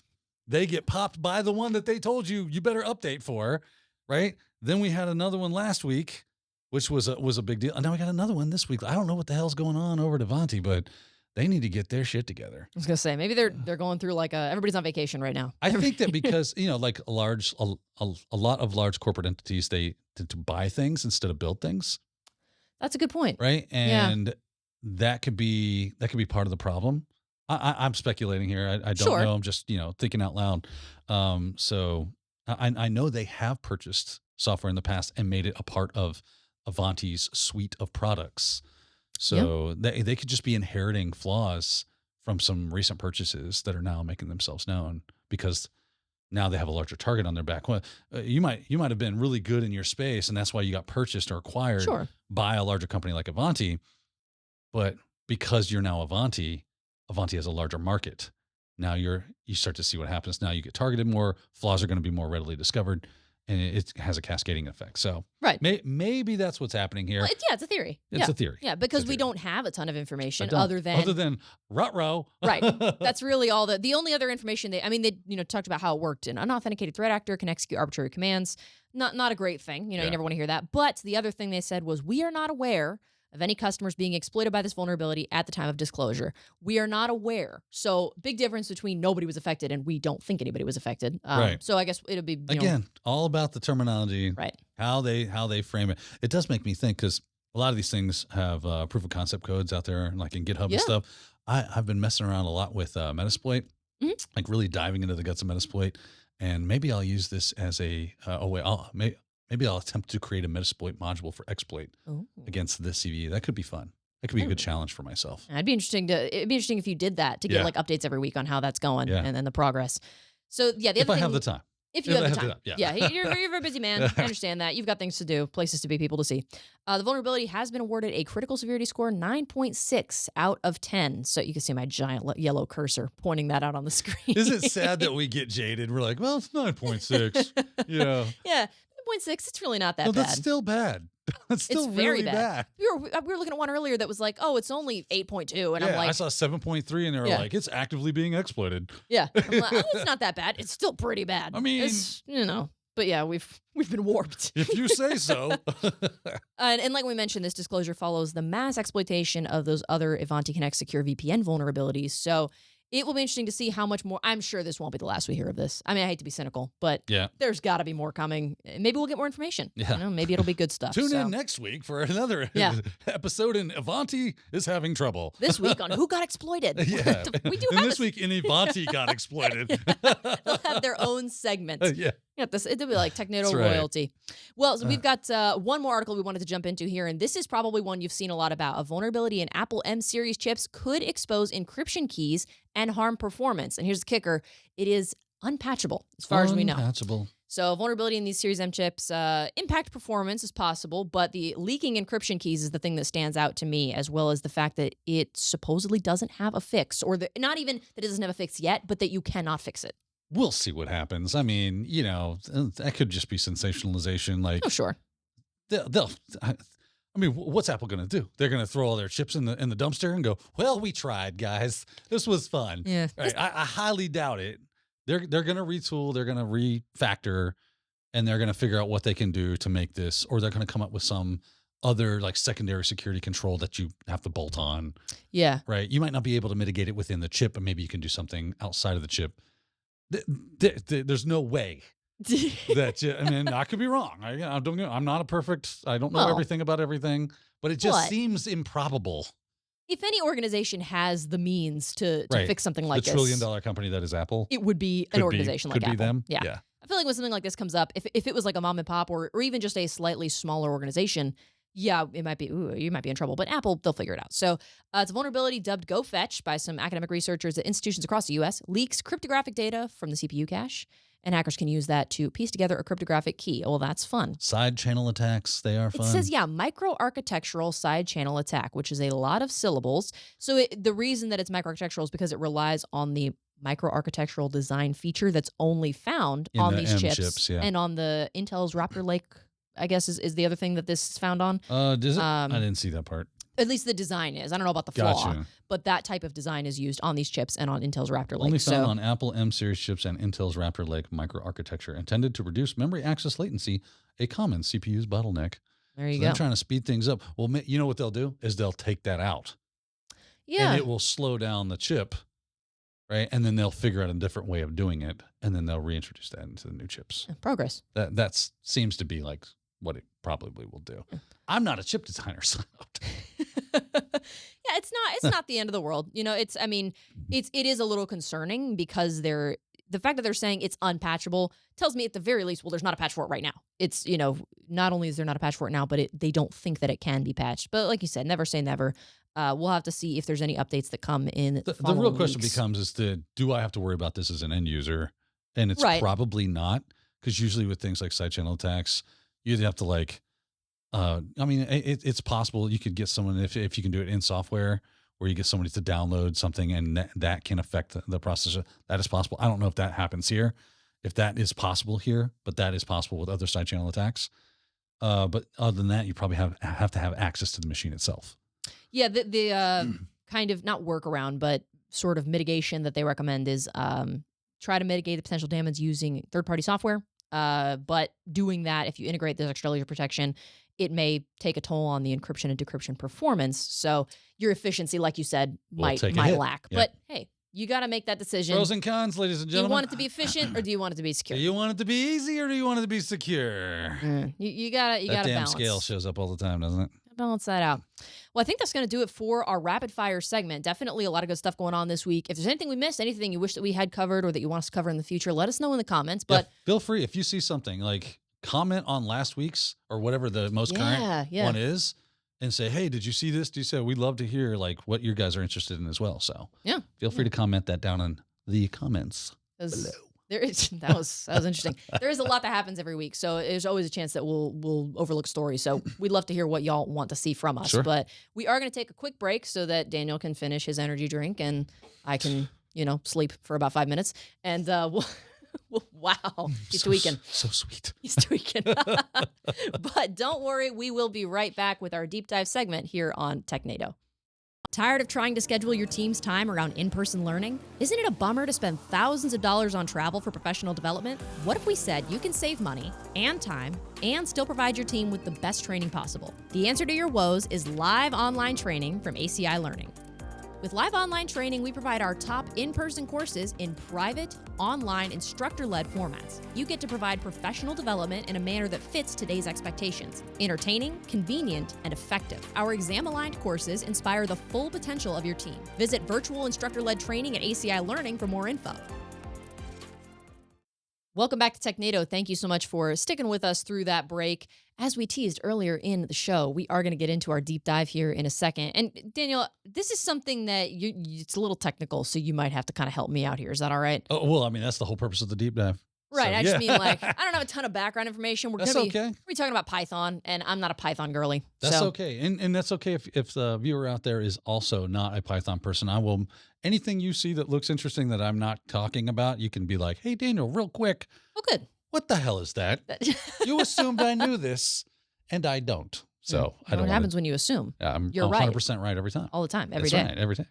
They get popped by the one that they told you better update for, right? Then we had another one last week, which was a big deal. And now we got another one this week. I don't know what the hell's going on over at Ivanti, but they need to get their shit together. I was gonna say maybe they're going through like everybody's on vacation right now. I think that because like a lot of large corporate entities, they tend to buy things instead of build things, That's a good point. right? Yeah. And that could be part of the problem. I'm speculating here. I don't Sure. know. I'm just thinking out loud. So I know they have purchased software in the past and made it a part of Ivanti's suite of products. So they could just be inheriting flaws from some recent purchases that are now making themselves known because now they have a larger target on their back. Well, you might have been really good in your space, and that's why you got purchased or acquired Sure. by a larger company like Ivanti. But because you're now Ivanti has a larger market. Now you start to see what happens. Now you get targeted more. Flaws are going to be more readily discovered, and it has a cascading effect. So Right. maybe that's what's happening here. Well, it's a theory. It's a theory. Yeah, because It's a we theory. don't have a ton of information Other other than ruh-roh. right. That's really all the only other information they talked about how it worked. An unauthenticated threat actor can execute arbitrary commands. Not a great thing. You never want to hear that. But the other thing they said was, we are not aware of any customers being exploited by this vulnerability at the time of disclosure. We are not aware. So big difference between nobody was affected and we don't think anybody was affected. Right. So I guess it'll be Again, all about the terminology, right. how they frame it. It does make me think, because a lot of these things have proof of concept codes out there, like in GitHub and stuff. I've been messing around a lot with Metasploit, like really diving into the guts of Metasploit, and maybe I'll use this as a maybe I'll attempt to create a Metasploit module for exploit against this CVE. That could be fun. That could be a good challenge for myself. It'd be interesting if you did that to get like updates every week on how that's going and then the progress. So yeah, the other if I thing, have the time. If you have the time. Yeah. You're a very busy man. I understand that. You've got things to do, places to be, people to see. The vulnerability has been awarded a critical severity score 9.6 out of 10. So you can see my giant yellow cursor pointing that out on the screen. Is it sad that we get jaded? We're like, well, it's 9.6. Yeah. Yeah. 9.6, it's really not that bad. That's still bad. That's still it's very really bad. We were looking at one earlier that was like, oh, it's only 8.2. And I'm like, I saw 7.3 and they were like, it's actively being exploited. Yeah. I'm like, oh, it's not that bad. It's still pretty bad. I mean, it's, but yeah, we've been warped. If you say so. And like we mentioned, this disclosure follows the mass exploitation of those other Ivanti Connect secure VPN vulnerabilities. So it will be interesting to see how much more. I'm sure this won't be the last we hear of this. I mean, I hate to be cynical, but there's got to be more coming. Maybe we'll get more information. Yeah. Maybe it'll be good stuff. Tune in next week for another episode in Ivanti is having trouble. This week on Who Got Exploited. Yeah. We do and have this week in Ivanti got exploited. They'll have their own segment. It'll be like Technado royalty. Well, so we've got one more article we wanted to jump into here, and this is probably one you've seen a lot about. A vulnerability in Apple M series chips could expose encryption keys and harm performance. And here's the kicker. It is unpatchable, as far as we know. Unpatchable. So vulnerability in these Series M chips impact performance is possible, but the leaking encryption keys is the thing that stands out to me, as well as the fact that it supposedly doesn't have a fix, or not even that it doesn't have a fix yet, but that you cannot fix it. We'll see what happens. I mean, that could just be sensationalization. Like, oh, sure. I mean, what's Apple going to do? They're going to throw all their chips in the dumpster and go, well, we tried, guys. This was fun. Yeah. Right? I highly doubt it. They're going to retool. They're going to refactor, and they're going to figure out what they can do to make this, or they're going to come up with some other like secondary security control that you have to bolt on. Yeah. Right. You might not be able to mitigate it within the chip, but maybe you can do something outside of the chip. There's no way that I mean, I could be wrong. I'm not a perfect. I don't know everything about everything, but it just seems improbable. If any organization has the means to fix something like this, the $1 trillion company that is Apple, it would be an organization like Apple. Could be them. Yeah. I feel like when something like this comes up, if it was like a mom and pop or even just a slightly smaller organization, it might be, you might be in trouble. But Apple, they'll figure it out. So it's a vulnerability dubbed GoFetch by some academic researchers at institutions across the U.S. leaks cryptographic data from the CPU cache, and hackers can use that to piece together a cryptographic key. Well, that's fun. Side channel attacks, they are fun. It says, microarchitectural side channel attack, which is a lot of syllables. So the reason that it's microarchitectural is because it relies on the microarchitectural design feature that's only found on these chips and on the Intel's Raptor Lake, I guess is the other thing that this is found on. Does it? I didn't see that part. At least the design is. I don't know about the flaw, but that type of design is used on these chips and on Intel's Raptor Lake. Only found on Apple M series chips and Intel's Raptor Lake microarchitecture, intended to reduce memory access latency, a common CPU's bottleneck. There you go. They're trying to speed things up. Well, you know what they'll do is they'll take that out. Yeah. And it will slow down the chip, right? And then they'll figure out a different way of doing it, and then they'll reintroduce that into the new chips. Progress. That seems to be like what it probably will do. I'm not a chip designer, so yeah, it's not the end of the world. It is a little concerning because the fact that they're saying it's unpatchable tells me at the very least, well, there's not a patch for it right now. It's, not only is there not a patch for it now, but they don't think that it can be patched. But like you said, never say never. We'll have to see if there's any updates that come in. The real question becomes do I have to worry about this as an end user? And it's probably not, because usually with things like side channel attacks, you have to it's possible you could get someone, if you can do it in software, where you get somebody to download something and that can affect the processor. That is possible. I don't know if that happens here. if that is possible here, but that is possible with other side channel attacks. But other than that, you probably have to have access to the machine itself. Yeah, the kind of not workaround, but sort of mitigation that they recommend is try to mitigate the potential damage using third-party software. But doing that, if you integrate this extra layer protection, it may take a toll on the encryption and decryption performance. So your efficiency, like you said, might lack. Yeah. But hey, you got to make that decision. Pros and cons, ladies and gentlemen. Do you want it to be efficient or do you want it to be secure? Do you want it to be easy or do you want it to be secure? You gotta that damn balance. Scale shows up all the time, doesn't it? Balance that out. Well, I think that's going to do it for our rapid fire segment. Definitely a lot of good stuff going on this week. If there's anything we missed, anything you wish that we had covered or that you want us to cover in the future, let us know in the comments. But feel free if you see something, like comment on last week's or whatever the most current one is, and say, hey, did you see this? Do you say we'd love to hear like what you guys are interested in as well. So feel free to comment that down in the comments below. That was interesting. There is a lot that happens every week, so there's always a chance that we'll overlook stories. So we'd love to hear what y'all want to see from us. Sure. But we are going to take a quick break so that Daniel can finish his energy drink and I can, sleep for about 5 minutes. And wow, he's tweaking. So sweet. He's tweaking. But don't worry, we will be right back with our deep dive segment here on Technado. Tired of trying to schedule your team's time around in-person learning? Isn't it a bummer to spend thousands of dollars on travel for professional development? What if we said you can save money and time and still provide your team with the best training possible? The answer to your woes is live online training from ACI Learning. With live online training, we provide our top in-person courses in private, online, instructor-led formats. You get to provide professional development in a manner that fits today's expectations. Entertaining, convenient, and effective. Our exam-aligned courses inspire the full potential of your team. Visit virtual instructor-led training at ACI Learning for more info. Welcome back to Technado. Thank you so much for sticking with us through that break. As we teased earlier in the show, we are going to get into our deep dive here in a second. And Daniel, this is something that it's a little technical, so you might have to kind of help me out here. Is that all right? Oh, well, I mean, that's the whole purpose of the deep dive. Right. So, I just mean like, I don't have a ton of background information. We're going to be talking about Python, and I'm not a Python girly. That's okay. And that's okay if the viewer out there is also not a Python person. I will, anything you see that looks interesting that I'm not talking about, you can be like, hey, Daniel, real quick. Oh, good. What the hell is that? You assumed I knew this, and I don't. So I don't know. What happens when you assume? You're 100% right every time. All the time, every day. Right, every day.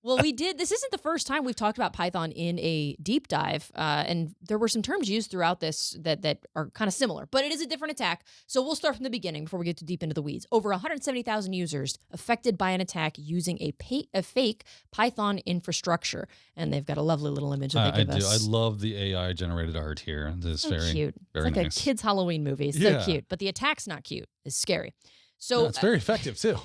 Well, this isn't the first time we've talked about Python in a deep dive, and there were some terms used throughout this that are kind of similar, but it is a different attack. So we'll start from the beginning before we get too deep into the weeds. Over 170,000 users affected by an attack using a fake Python infrastructure, and they've got a lovely little image that they give us. I love the AI generated art here. It's so very cute. Very it's like nice. A kid's Halloween movie. So cute, but the attack's not cute. It's scary. So it's very effective too.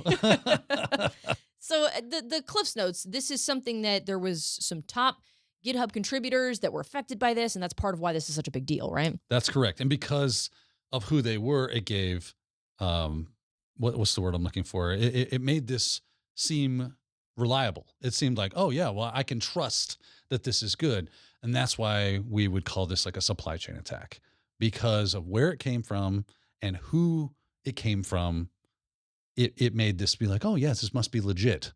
So the Cliffs Notes, this is something that there was some top GitHub contributors that were affected by this, and that's part of why this is such a big deal, right? That's correct. And because of who they were, it gave, what's the word I'm looking for? It made this seem reliable. It seemed like, oh yeah, well, I can trust that this is good. And that's why we would call this like a supply chain attack, because of where it came from and who it came from. It made this be like, oh yes, this must be legit.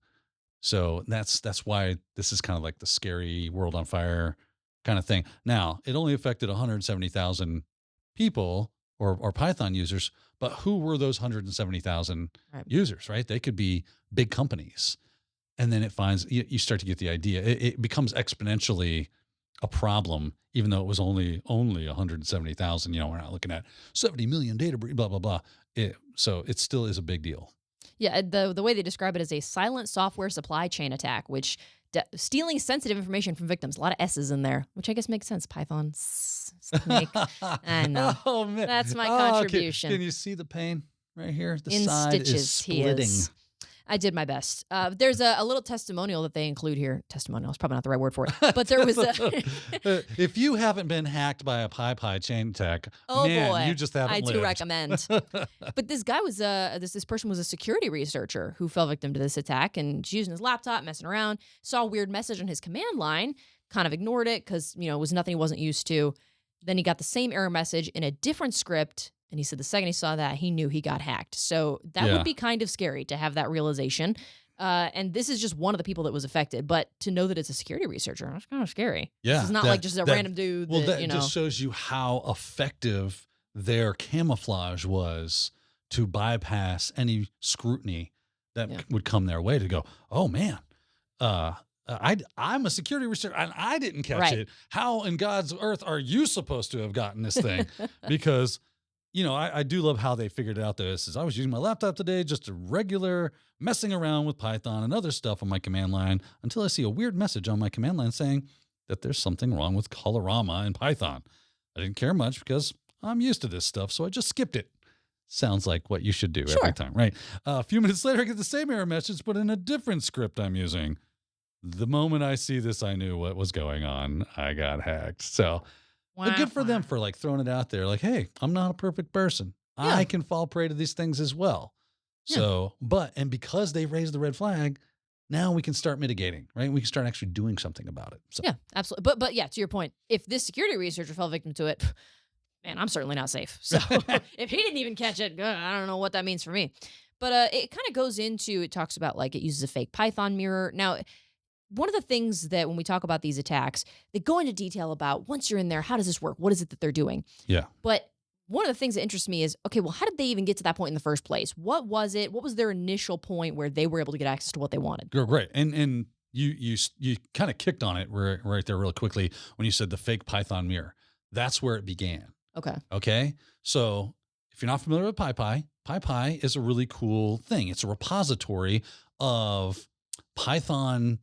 So that's why this is kind of like the scary world on fire kind of thing. Now, it only affected 170,000 people or Python users, but who were those 170,000 users, right? They could be big companies. And then it finds, you start to get the idea. It becomes exponentially a problem, even though it was only 170,000. We're not looking at 70 million data, blah, blah, blah. So it still is a big deal. Yeah, the way they describe it is a silent software supply chain attack, which stealing sensitive information from victims. A lot of S's in there, which I guess makes sense. Python, snake. I know. Oh, man. That's my contribution. Can you see the pain right here? The in side stitches, is splitting. I did my best. There's a little testimonial that they include here. Testimonial is probably not the right word for it, but there was a... If you haven't been hacked by a PyPi chain tech, boy, you just haven't lived. I do recommend. But this guy was this person was a security researcher who fell victim to this attack, and she's using his laptop, messing around, saw a weird message on his command line, kind of ignored it because it was nothing he wasn't used to. Then he got the same error message in a different script. And he said the second he saw that, he knew he got hacked. So that would be kind of scary to have that realization. And this is just one of the people that was affected. But to know that it's a security researcher, that's kind of scary. Yeah. This is not like just a random dude. Well, that you know. just shows you how effective their camouflage was to bypass any scrutiny that would come their way to go, oh, man, I'm a security researcher and I didn't catch it. How in God's earth are you supposed to have gotten this thing? Because, you know, I do love how they figured it out. This is I was using my laptop today, just a regular messing around with Python and other stuff on my command line until I see a weird message on my command line saying that there's something wrong with Colorama in Python. I didn't care much because I'm used to this stuff, so I just skipped it. Sounds like what you should do every time, right? A few minutes later, I get the same error message, but in a different script I'm using. The moment I see this, I knew what was going on. I got hacked. So good for them for like throwing it out there. Like, hey, I'm not a perfect person. Yeah. I can fall prey to these things as well. So, and because they raised the red flag, now we can start mitigating, right? We can start actually doing something about it. So. Yeah, absolutely. But yeah, to your point, if this security researcher fell victim to it, man, I'm certainly not safe. So if he didn't even catch it, I don't know what that means for me. But it kind of goes into, it talks about like it uses a fake Python mirror. Now, one of the things that when we talk about these attacks, they go into detail about once you're in there, how does this work? What is it that they're doing? Yeah. But one of the things that interests me is, okay, well, how did they even get to that point in the first place? What was it? What was their initial point where they were able to get access to what they wanted? Great. And you kind of kicked on it right there real quickly when you said the fake Python mirror. That's where it began. Okay. So if you're not familiar with PyPi, PyPi is a really cool thing. It's a repository of Python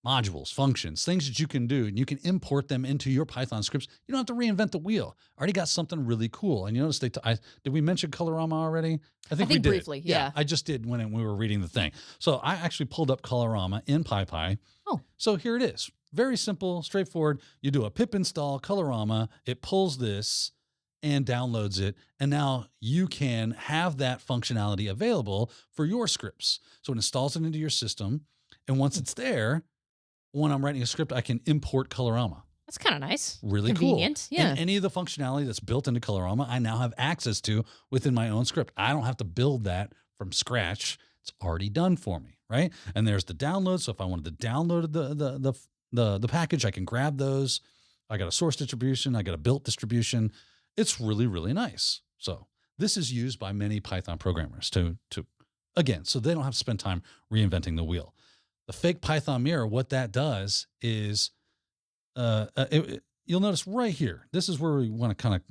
modules, functions, things that you can do, and you can import them into your Python scripts. You don't have to reinvent the wheel. Already got something really cool. And you notice did we mention Colorama already? I think we did. Briefly, yeah. I just did when we were reading the thing. So I actually pulled up Colorama in PyPi. Oh. So here it is. Very simple, straightforward. You do a pip install Colorama. It pulls this and downloads it. And now you can have that functionality available for your scripts. So it installs it into your system. And once it's there, when I'm writing a script, I can import Colorama. That's kind of nice. Really convenient. Cool. Yeah. And any of the functionality that's built into Colorama, I now have access to within my own script. I don't have to build that from scratch. It's already done for me, right? And there's the download. So if I wanted to download the package, I can grab those. I got a source distribution. I got a built distribution. It's really, really nice. So this is used by many Python programmers to again, so they don't have to spend time reinventing the wheel. The fake Python mirror, what that does is, you'll notice right here, this is where we want to kind of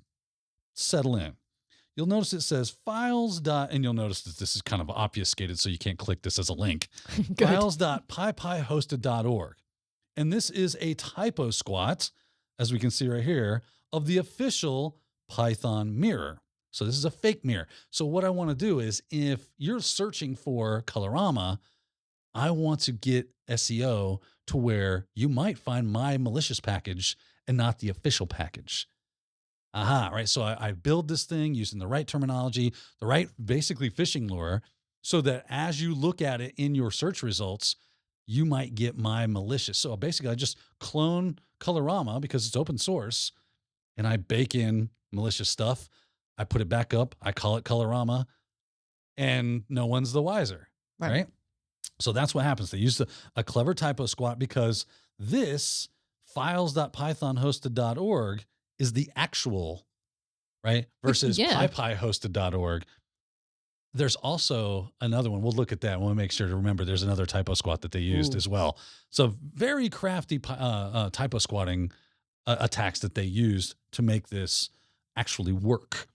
settle in. You'll notice it says files. And you'll notice that this is kind of obfuscated, so you can't click this as a link. Files.pypihosted.org. And this is a typo squat, as we can see right here, of the official Python mirror. So this is a fake mirror. So what I want to do is, if you're searching for Colorama, I want to get SEO to where you might find my malicious package and not the official package. Right. So I build this thing using the right terminology, the right basically phishing lure, so that as you look at it in your search results, you might get my malicious. So basically I just clone Colorama because it's open source, and I bake in malicious stuff. I put it back up. I call it Colorama, and no one's the wiser. Right? So that's what happens. They used a clever typo squat because this files.pythonhosted.org is the actual, right? Versus pypihosted.org. There's also another one. We'll look at that. We'll make sure to remember there's another typo squat that they used as well. So very crafty typo squatting attacks that they used to make this actually work.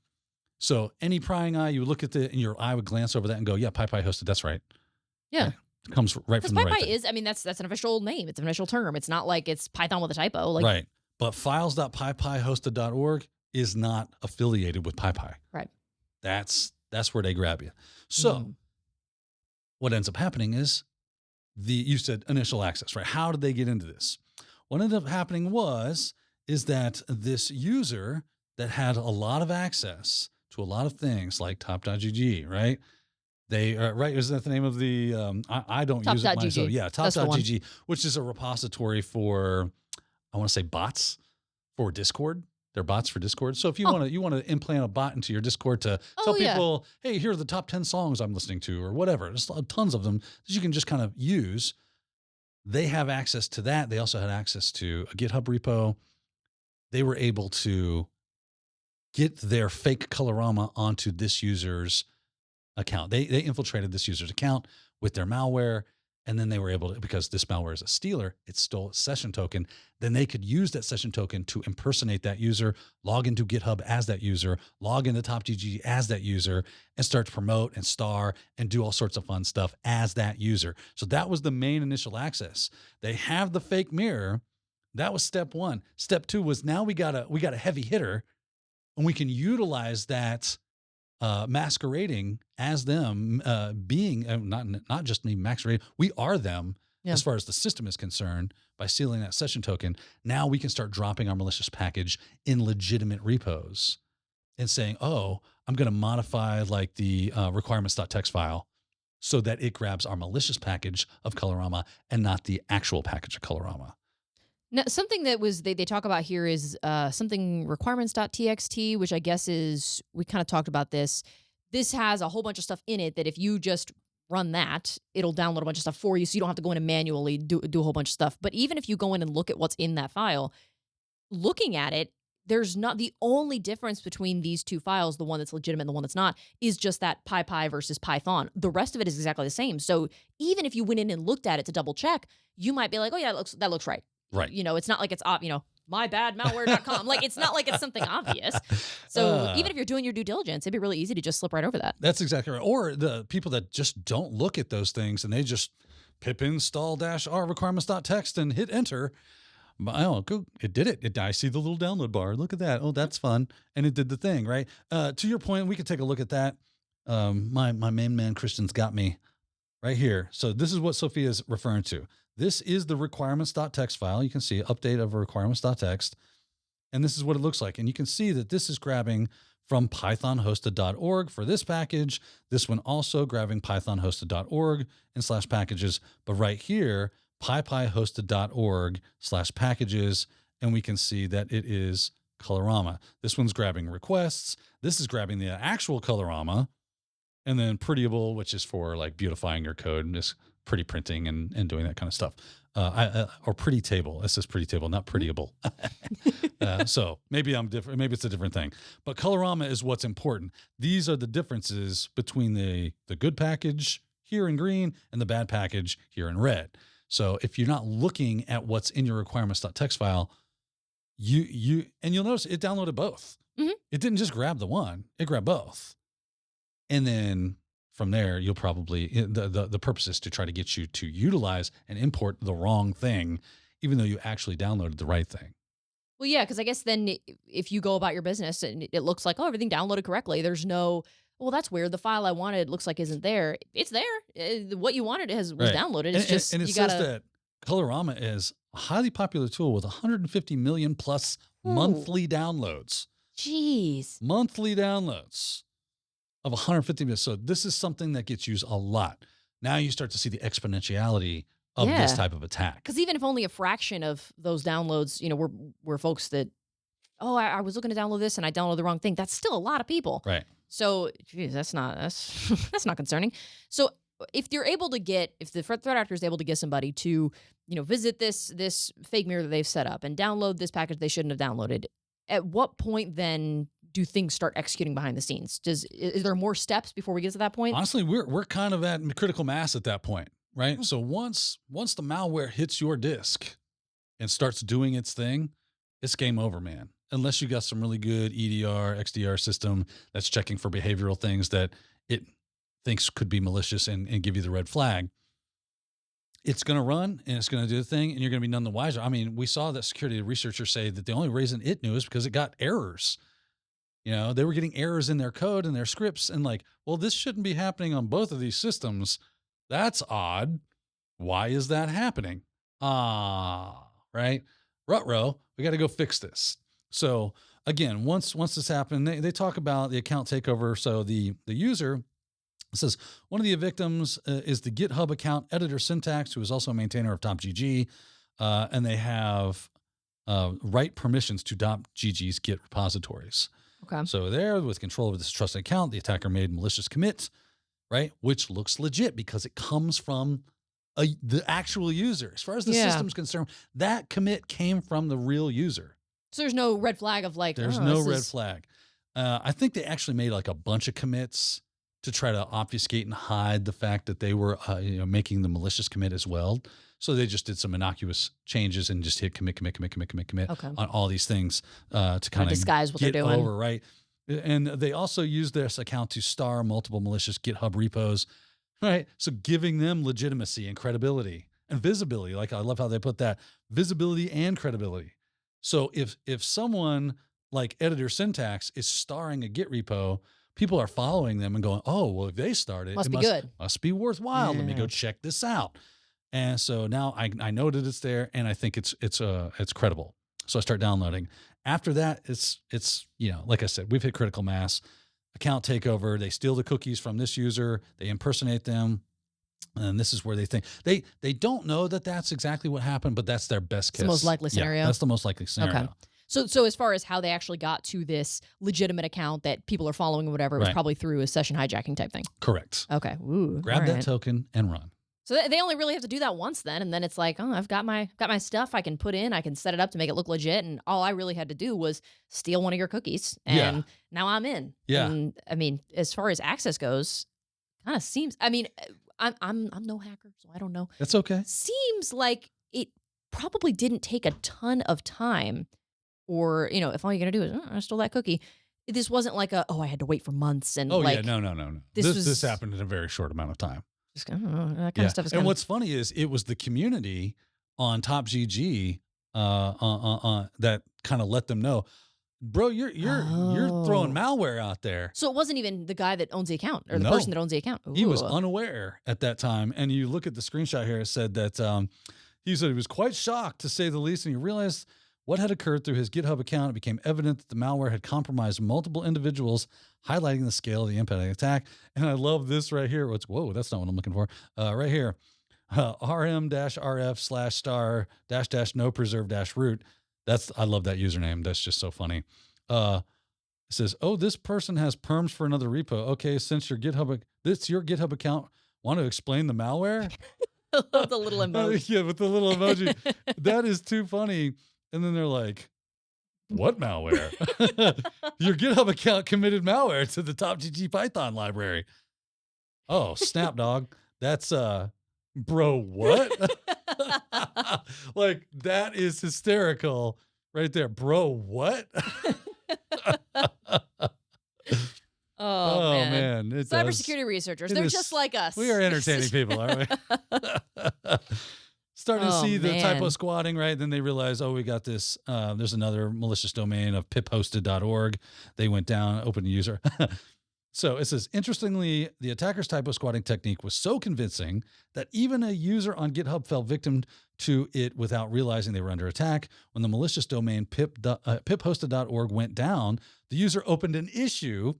So any prying eye, you look at it and your eye would glance over that and go, yeah, PyPi hosted. That's right. Yeah. It comes right from the right thing. Is, I mean, that's an official name. It's an official term. It's not like it's Python with a typo. Like, right. But files.pypihosted.org is not affiliated with PyPi. Right. That's where they grab you. So what ends up happening is you said initial access, right? How did they get into this? What ended up happening is that this user that had a lot of access to a lot of things like top.gg, right? They right. Is that the name of the, I don't use it myself. Yeah. Top.gg, which is a repository for, I want to say bots for Discord. They're bots for Discord. So if you want to implant a bot into your Discord to tell people, hey, here are the top 10 songs I'm listening to or whatever. There's tons of them that you can just kind of use. They have access to that. They also had access to a GitHub repo. They were able to get their fake Colorama onto this user's account. They infiltrated this user's account with their malware. And then they were able to, because this malware is a stealer, it stole a session token. Then they could use that session token to impersonate that user, log into GitHub as that user, log into TopGG as that user, and start to promote and star and do all sorts of fun stuff as that user. So that was the main initial access. They have the fake mirror. That was step one. Step two was now we got a heavy hitter, and we can utilize that masquerading as them, being not just me masquerading. We are them as far as the system is concerned by stealing that session token. Now we can start dropping our malicious package in legitimate repos and saying, oh, I'm going to modify like the requirements.txt file so that it grabs our malicious package of Colorama and not the actual package of Colorama. Now, something that was they talk about here is something requirements.txt, which I guess is, we kind of talked about this. This has a whole bunch of stuff in it that if you just run that, it'll download a bunch of stuff for you, so you don't have to go in and manually do a whole bunch of stuff. But even if you go in and look at what's in that file, looking at it, there's not, the only difference between these two files, the one that's legitimate and the one that's not, is just that PyPi versus Python. The rest of it is exactly the same. So even if you went in and looked at it to double check, you might be like, oh yeah, that looks right. Right. You know, it's not like it's, mybadmalware.com. Like, it's not like it's something obvious. So even if you're doing your due diligence, it'd be really easy to just slip right over that. That's exactly right. Or the people that just don't look at those things and they just pip install -r requirements.txt and hit enter. Oh, it did it. I see the little download bar. Look at that. Oh, that's fun. And it did the thing, right? To your point, we could take a look at that. My main man Christian's got me right here. So this is what Sophie is referring to. This is the requirements.txt file. You can see update of requirements.txt. And this is what it looks like. And you can see that this is grabbing from pythonhosted.org for this package. This one also grabbing pythonhosted.org and /packages. But right here, pypihosted.org/packages. And we can see that it is Colorama. This one's grabbing requests. This is grabbing the actual Colorama. And then Prettyable, which is for like beautifying your code and just pretty printing and doing that kind of stuff. Or Pretty Table. It says Pretty Table, not Prettyable. So maybe I'm different. Maybe it's a different thing. But Colorama is what's important. These are the differences between the good package here in green and the bad package here in red. So if you're not looking at what's in your requirements.txt file, you'll notice it downloaded both. Mm-hmm. It didn't just grab the one, it grabbed both. And then from there, you'll probably, the purpose is to try to get you to utilize and import the wrong thing, even though you actually downloaded the right thing. Well, yeah, because I guess then if you go about your business and it looks like, oh, everything downloaded correctly, there's no, well, that's weird. The file I wanted looks like isn't there. It's there. What you wanted was right. Downloaded. It's and it says that Colorama is a highly popular tool with 150 million plus monthly downloads. Jeez. Monthly downloads of 150 million. So this is something that gets used a lot. Now you start to see the exponentiality of this type of attack. Because even if only a fraction of those downloads, were folks that, oh, I was looking to download this and I downloaded the wrong thing. That's still a lot of people. Right. So, geez, that's not concerning. So if the threat actor is able to get somebody to, visit this fake mirror that they've set up and download this package they shouldn't have downloaded, at what point then do things start executing behind the scenes? Is there more steps before we get to that point? Honestly, we're kind of at critical mass at that point, right? So once the malware hits your disk and starts doing its thing, it's game over, man. Unless you got some really good EDR, XDR system that's checking for behavioral things that it thinks could be malicious and give you the red flag. It's going to run and it's going to do the thing and you're going to be none the wiser. I mean, we saw that security researchers say that the only reason it knew is because it got errors. They were getting errors in their code and their scripts and like, well, this shouldn't be happening on both of these systems. That's odd. Why is that happening? Right? Ruh-roh, we got to go fix this. So again, once this happened, they talk about the account takeover. So the user says one of the victims is the GitHub account editor Syntax, who is also a maintainer of TopGG. And they have write permissions to .gg's Git repositories. Okay. So there, with control over this trusted account, the attacker made malicious commit, right? Which looks legit because it comes from the actual user. As far as the system's concerned, that commit came from the real user. So there's no red flag of like, there's no red flag. I think they actually made like a bunch of commits to try to obfuscate and hide the fact that they were making the malicious commit as well. So they just did some innocuous changes and just hit commit on all these things to kind of disguise what they're doing. Over, right? And they also used this account to star multiple malicious GitHub repos, right? So giving them legitimacy and credibility and visibility. Like I love how they put that, visibility and credibility. So if someone like Editor Syntax is starring a Git repo, people are following them and going, oh, well, if they start it, good. Must be worthwhile. Let me go check this out. And so now I know that it's there, and I think it's credible. So I start downloading. After that, it's like I said, we've hit critical mass. Account takeover. They steal the cookies from this user. They impersonate them, and this is where they think they don't know that that's exactly what happened, but that's their best case. It's the most likely scenario. Yeah, that's the most likely scenario. Okay. So as far as how they actually got to this legitimate account that people are following or whatever, it was probably through a session hijacking type thing. Correct. Okay. Ooh, grab that token and run. So they only really have to do that once then, and then it's like, oh, I've got my stuff I can put in, I can set it up to make it look legit, and all I really had to do was steal one of your cookies, and now I'm in. Yeah. And I mean, as far as access goes, kind of seems. I mean, I'm no hacker, so I don't know. That's okay. Seems like it probably didn't take a ton of time, or if all you're gonna do is I stole that cookie. This wasn't like I had to wait for months and no. This happened in a very short amount of time. Just, that kind of stuff is and what's funny is it was the community on TopGG that kind of let them know, bro, you're throwing malware out there. So it wasn't even the guy that owns the account or the person that owns the account. Ooh. He was unaware at that time. And you look at the screenshot here, it said that he said he was quite shocked, to say the least, and he realized what had occurred through his GitHub account. It became evident that the malware had compromised multiple individuals, highlighting the scale of the impact of the attack. And I love this right here. Whoa, that's not what I'm looking for. Right here, rm-rf/star -- no preserve -root. I love that username. That's just so funny. It says, oh, this person has perms for another repo. Okay, since your GitHub account, want to explain the malware? The little emoji. Yeah, with the little emoji. That is too funny. And then they're like, what malware? Your GitHub account committed malware to the TopGG Python library. Oh, snap, dog. That's, bro, what? Like, that is hysterical right there. Bro, what? Oh man. Cybersecurity researchers. They're just like us. We are entertaining people, aren't we? Starting to see the typo squatting, right? Then they realize, we got this. There's another malicious domain of piphosted.org. They went down, opened a user. So it says, interestingly, the attacker's typo squatting technique was so convincing that even a user on GitHub fell victim to it without realizing they were under attack. When the malicious domain piphosted.org went down, the user opened an issue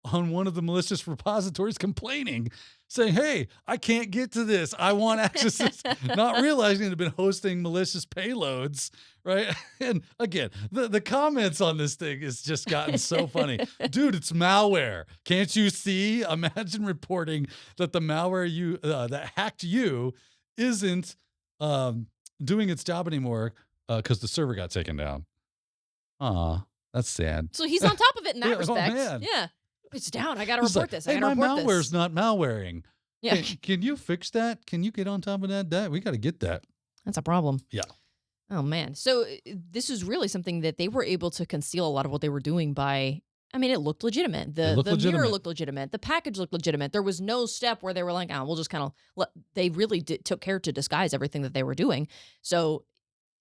on one of the malicious repositories complaining, saying, hey, I can't get to this. I want access to this. Not realizing it had been hosting malicious payloads, right? And again, the comments on this thing has just gotten so funny. Dude, it's malware. Can't you see? Imagine reporting that the malware that hacked you isn't doing its job anymore because the server got taken down. Aw, that's sad. So he's on top of it in that respect. Oh, man. Yeah. It's down. I got to report this. Hey, my malware's not malwaring. Yeah. Can you fix that? Can you get on top of that? We got to get that. That's a problem. Yeah. Oh, man. So this is really something that they were able to conceal a lot of what they were doing by, it looked legitimate. The mirror looked legitimate. The package looked legitimate. There was no step where they were like, we'll just kind of they really took care to disguise everything that they were doing. So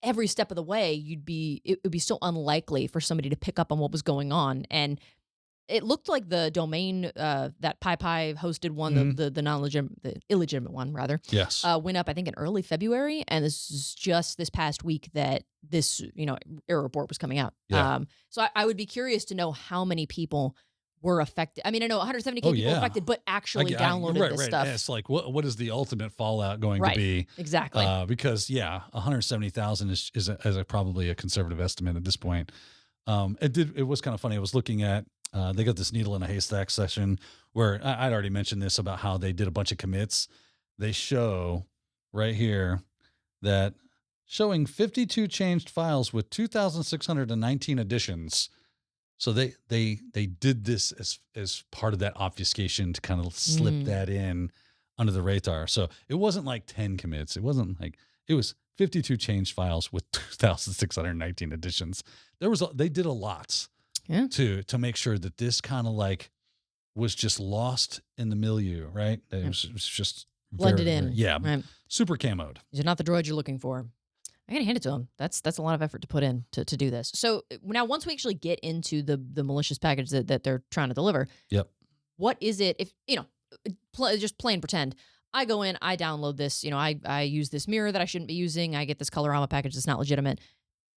every step of the way, it would be so unlikely for somebody to pick up on what was going on. And it looked like the domain that PyPi hosted one, the illegitimate one rather. Yes. Went up, I think, in early February, and this is just this past week that this error report was coming out. Yeah. So I would be curious to know how many people were affected. I mean, I know 170K people affected, but actually downloaded this stuff. It's like, what is the ultimate fallout going to be? Exactly. Because 170,000 is probably a conservative estimate at this point. It was kind of funny. I was looking at, they got this needle in a haystack session where I'd already mentioned this about how they did a bunch of commits. They show right here that showing 52 changed files with 2,619 additions. So they did this as part of that obfuscation to kind of slip that in under the radar. So it wasn't like 10 commits. It was 52 changed files with 2,619 additions. They did a lot to make sure that this kind of like was just lost in the milieu, right? It was just blended in. Right. Super camoed. These are not the droids you're looking for. I gotta hand it to them. That's a lot of effort to put in to do this. So now, once we actually get into the malicious package that they're trying to deliver, what is it? If just plain pretend, I go in, I download this. I use this mirror that I shouldn't be using. I get this Colorama package that's not legitimate.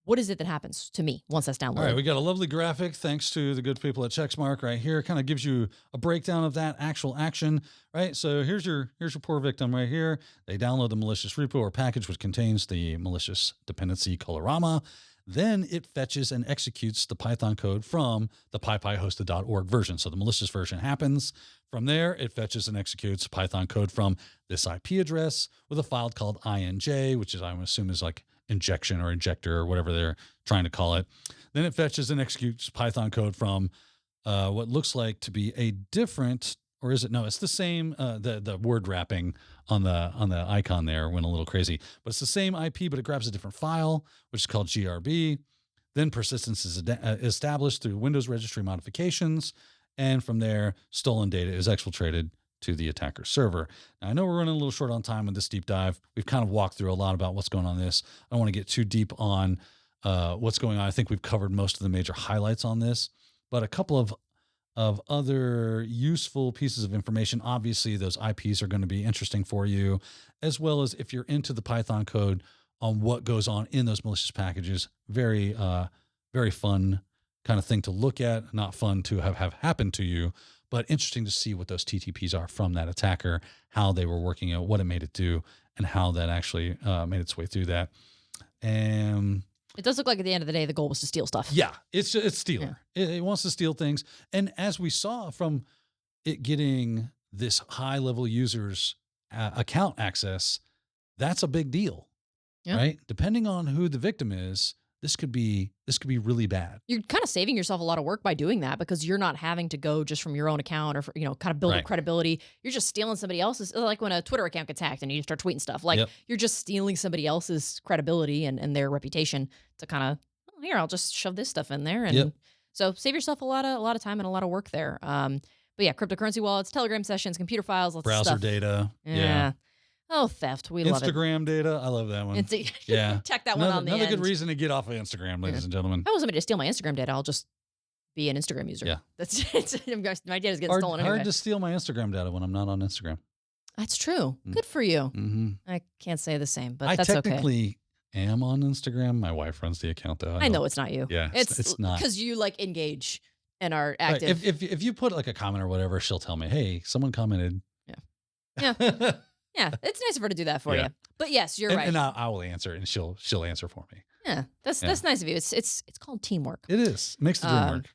What is it that happens to me once that's downloaded? All right, we got a lovely graphic thanks to the good people at Checksmark right here. Kind of gives you a breakdown of that actual action, right? So here's your poor victim right here. They download the malicious repo or package which contains the malicious dependency Colorama. Then it fetches and executes the Python code from the PyPi-hosted.org version. So the malicious version happens. From there, it fetches and executes Python code from this IP address with a file called inj, which is, I would assume, is like injection or injector or whatever they're trying to call it. Then it fetches and executes Python code from what looks like to be a different, or is it? No, it's the same. The word wrapping on the icon there went a little crazy, but it's the same IP, but it grabs a different file, which is called GRB. Then persistence is established through Windows registry modifications, and from there, stolen data is exfiltrated to the attacker's server. Now, I know we're running a little short on time with this deep dive. We've kind of walked through a lot about what's going on in this. I don't want to get too deep on what's going on. I think we've covered most of the major highlights on this, but a couple of other useful pieces of information. Obviously, those IPs are going to be interesting for you, as well as if you're into the Python code on what goes on in those malicious packages. Very, very fun kind of thing to look at. Not fun to have happened to you, but interesting to see what those TTPs are from that attacker, how they were working out, what it made it do, and how that actually made its way through that. And it does look like at the end of the day, the goal was to steal stuff. Yeah, it's stealing. Yeah. It wants to steal things. And as we saw from it getting this high-level users account access, that's a big deal, right? Depending on who the victim is, this could be really bad. You're kind of saving yourself a lot of work by doing that, because you're not having to go just from your own account or kind of build up credibility. You're just stealing somebody else's, like when a Twitter account gets hacked and you start tweeting stuff. Like you're just stealing somebody else's credibility and their reputation to kind of, here, I'll just shove this stuff in there. And so save yourself a lot of time and a lot of work there. But yeah, cryptocurrency wallets, Telegram sessions, computer files, lots of stuff. Browser data. Yeah. Oh, theft. We love it. Instagram data. I love that one. Check that one on the end. Another good reason to get off of Instagram, ladies and gentlemen. If I want somebody to steal my Instagram data, I'll just be an Instagram user. Yeah. My data's getting stolen anyway. Hard to steal my Instagram data when I'm not on Instagram. That's true. Good for you. Mm-hmm. I can't say the same, but that's okay. I technically am on Instagram. My wife runs the account, though. I know it's not you. Yeah, it's not. Because you engage and are active. Right. If you put like a comment or whatever, she'll tell me, hey, someone commented. Yeah. Yeah, it's nice of her to do that for you. But yes, you're right. And I will answer, and she'll answer for me. Yeah, that's nice of you. It's called teamwork. It is. It makes the dream work.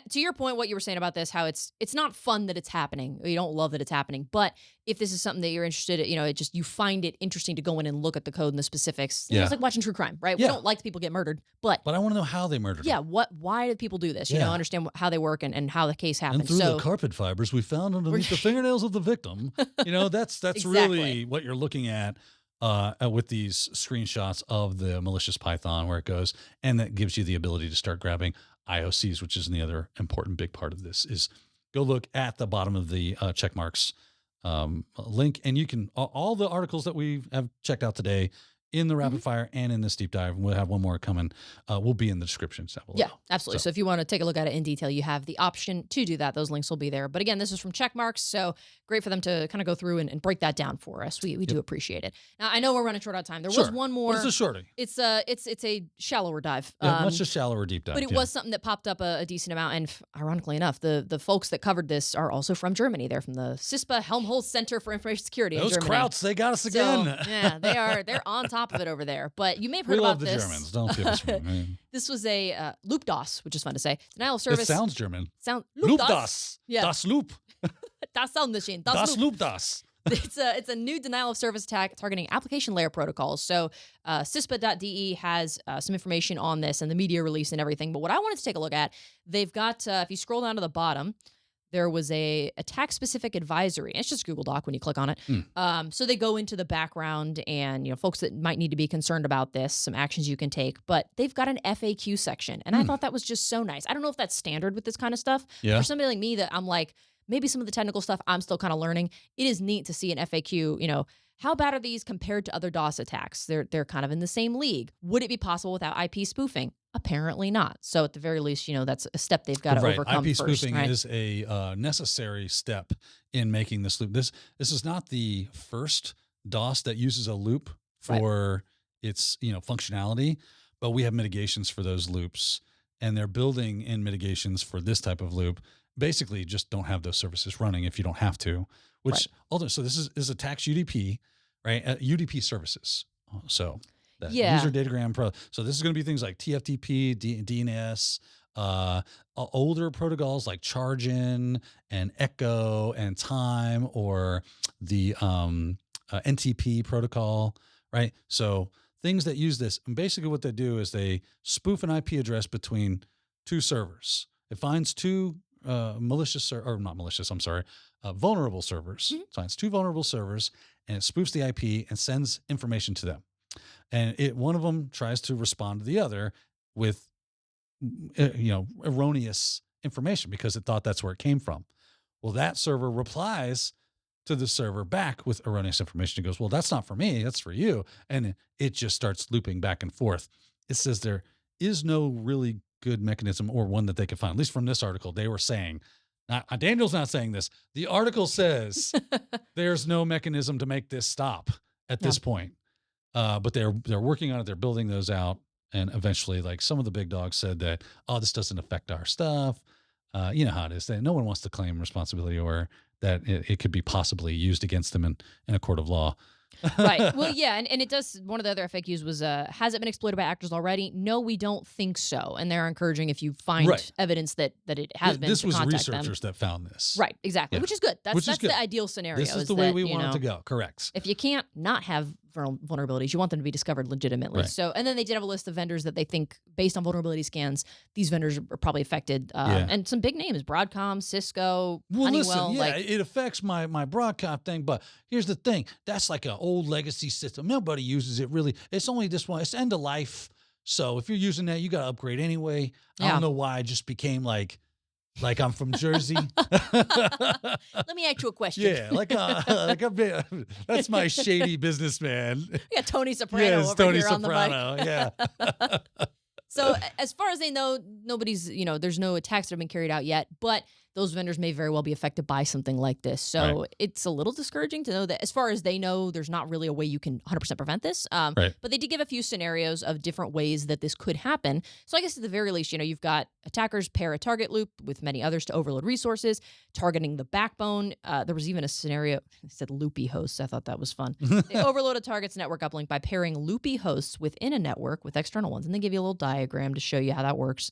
To your point, what you were saying about this, how it's not fun that it's happening. You don't love that it's happening. But if this is something that you're interested in, you find it interesting to go in and look at the code and the specifics. It's like watching true crime, right? We don't like people get murdered, but I want to know how they murdered them. Why did people do this? Understand how they work and how the case happened. And through the carpet fibers we found underneath the fingernails of the victim. That's exactly. Really what you're looking at with these screenshots of the malicious Python, where it goes, and that gives you the ability to start grabbing IOCs, which is the other important big part of this. Is go look at the bottom of the Checkmarks link, and you can all the articles that we have checked out today. in the rapid fire and in this deep dive. We'll have one more coming. Will be in the description down below. Yeah, absolutely. So if you want to take a look at it in detail, you have the option to do that. Those links will be there. But again, this is from Checkmarks, so great for them to kind of go through and break that down for us. We do appreciate it. Now, I know we're running short on time. There was one more. But it's a shorty. It's a shallower dive. Yeah, much a shallower deep dive. But it was something that popped up a decent amount. And ironically enough, the folks that covered this are also from Germany. They're from the CISA Helmholtz Center for Information Security in Germany. Those Krauts, they got us again. So, yeah, they're on top of it over there. But you may have heard about this. We love the Germans. Don't give us one. This was a LoopDoS, which is fun to say. Denial of service. It sounds German. LoopDoS. Yeah. Das Loop. Das Soundmachine. Das LoopDoS. It's a new denial of service attack targeting application layer protocols. So CISPA.de has some information on this and the media release and everything. But what I wanted to take a look at, they've got, if you scroll down to the bottom, there was a attack-specific advisory. It's just Google Doc when you click on it. So they go into the background and, folks that might need to be concerned about this, some actions you can take. But they've got an FAQ section. And I thought that was just so nice. I don't know if that's standard with this kind of stuff. Yeah. For somebody like me that I'm like, maybe some of the technical stuff I'm still kind of learning. It is neat to see an FAQ, how bad are these compared to other DOS attacks? They're kind of in the same league. Would it be possible without IP spoofing? Apparently not. So at the very least, that's a step they've got to overcome IP first. spoofing is a necessary step in making this loop. This is not the first DOS that uses a loop for its functionality, but we have mitigations for those loops, and they're building in mitigations for this type of loop. Basically, just don't have those services running if you don't have to. Which ultimately, so this is attacks UDP, right? UDP services. So user datagram pro. So this is going to be things like TFTP, DNS, older protocols like Chargin and Echo and Time, or the NTP protocol, right? So things that use this. And basically what they do is they spoof an IP address between two servers. It finds two vulnerable servers. So it's two vulnerable servers, and it spoofs the IP and sends information to them. And one of them tries to respond to the other with, erroneous information because it thought that's where it came from. Well, that server replies to the server back with erroneous information. It goes, well, that's not for me, that's for you. And it just starts looping back and forth. It says there is no really good mechanism, or one that they could find, at least from this article. They were saying, Daniel's not saying this. The article says there's no mechanism to make this stop at this point. But they're working on it. They're building those out. And eventually, like some of the big dogs said that, this doesn't affect our stuff. You know how it is. No one wants to claim responsibility, or that it could be possibly used against them in a court of law. Right. Well, yeah, and it does. One of the other FAQs was, has it been exploited by actors already? No, we don't think so. And they're encouraging, if you find evidence that it has been, this to was contact researchers that found this. Right. Exactly. Yeah. Which is good. That's good. the ideal scenario. This is the way we want it to go. Correct. If you can't not have vulnerabilities, you want them to be discovered legitimately. Right. So, and then they did have a list of vendors that they think, based on vulnerability scans, these vendors are probably affected. And some big names: Broadcom, Cisco, Honeywell. Listen, it affects my Broadcom thing, but here's the thing: that's like an old legacy system. Nobody uses it really. It's only this one. It's end of life. So if you're using that, you got to upgrade anyway. I don't know why I just became like I'm from Jersey. Let me ask you a question. Yeah, that's my shady businessman. We got Tony Soprano over here on the mic. Yeah. So as far as they know, nobody's, there's no attacks that have been carried out yet, but those vendors may very well be affected by something like this. So it's a little discouraging to know that, as far as they know, there's not really a way you can 100% prevent this. But they did give a few scenarios of different ways that this could happen. So I guess at the very least, you've got attackers pair a target loop with many others to overload resources, targeting the backbone. There was even a scenario, it said loopy hosts. I thought that was fun. They overload a target's network uplink by pairing loopy hosts within a network with external ones. And they give you a little diagram to show you how that works.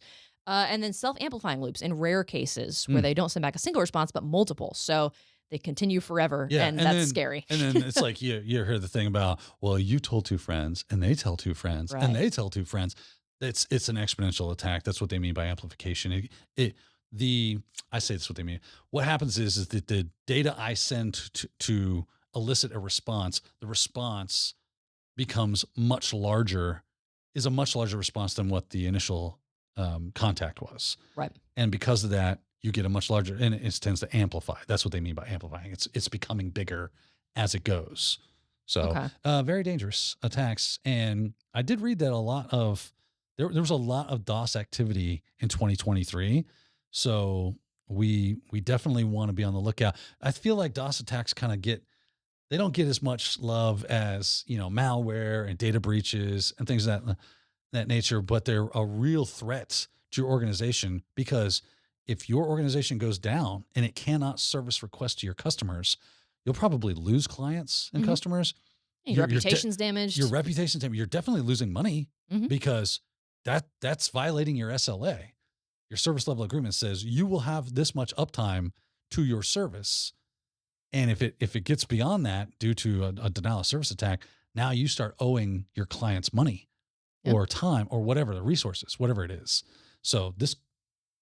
And then self-amplifying loops in rare cases where they don't send back a single response, but multiple. So they continue forever, and that's scary. And then it's like you hear the thing about, well, you told two friends, and they tell two friends, and they tell two friends. It's an exponential attack. That's what they mean by amplification. I say that's what they mean. What happens is that the data I send to elicit a response, the response becomes is a much larger response than what the initial contact was. Right. And because of that, you get a much larger, and it tends to amplify. That's what they mean by amplifying. It's becoming bigger as it goes. So very dangerous attacks. And I did read that a lot of there was a lot of DOS activity in 2023. So we definitely want to be on the lookout. I feel like DOS attacks kind of they don't get as much love as, malware and data breaches and things of that nature, but they're a real threat to your organization, because if your organization goes down and it cannot service requests to your customers, you'll probably lose clients and customers. Your reputation's damaged. Your reputation's damaged. You're definitely losing money because that's violating your SLA. Your service level agreement says you will have this much uptime to your service. And if it gets beyond that due to a denial of service attack, now you start owing your clients money or time or whatever, the resources, whatever it is. So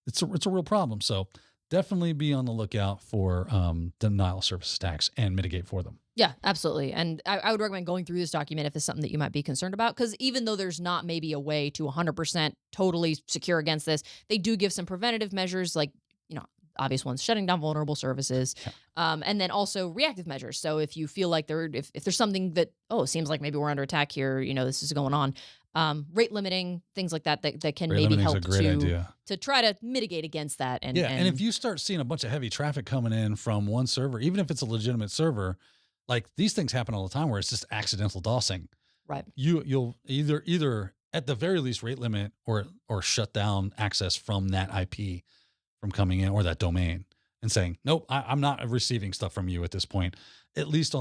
it's a real problem. So definitely be on the lookout for denial of service attacks and mitigate for them. Yeah, absolutely. And I would recommend going through this document if it's something that you might be concerned about, because even though there's not maybe a way to 100% totally secure against this, they do give some preventative measures, like, obvious ones, shutting down vulnerable services, and then also reactive measures. So if you feel like if there's something that, seems like maybe we're under attack here, this is going on, rate limiting, things like that can maybe help to try to mitigate against that. And if you start seeing a bunch of heavy traffic coming in from one server, even if it's a legitimate server, like these things happen all the time where it's just accidental DOSing. Right. You'll either at the very least rate limit or shut down access from that IP from coming in, or that domain, and saying, nope, I'm not receiving stuff from you at this point, at least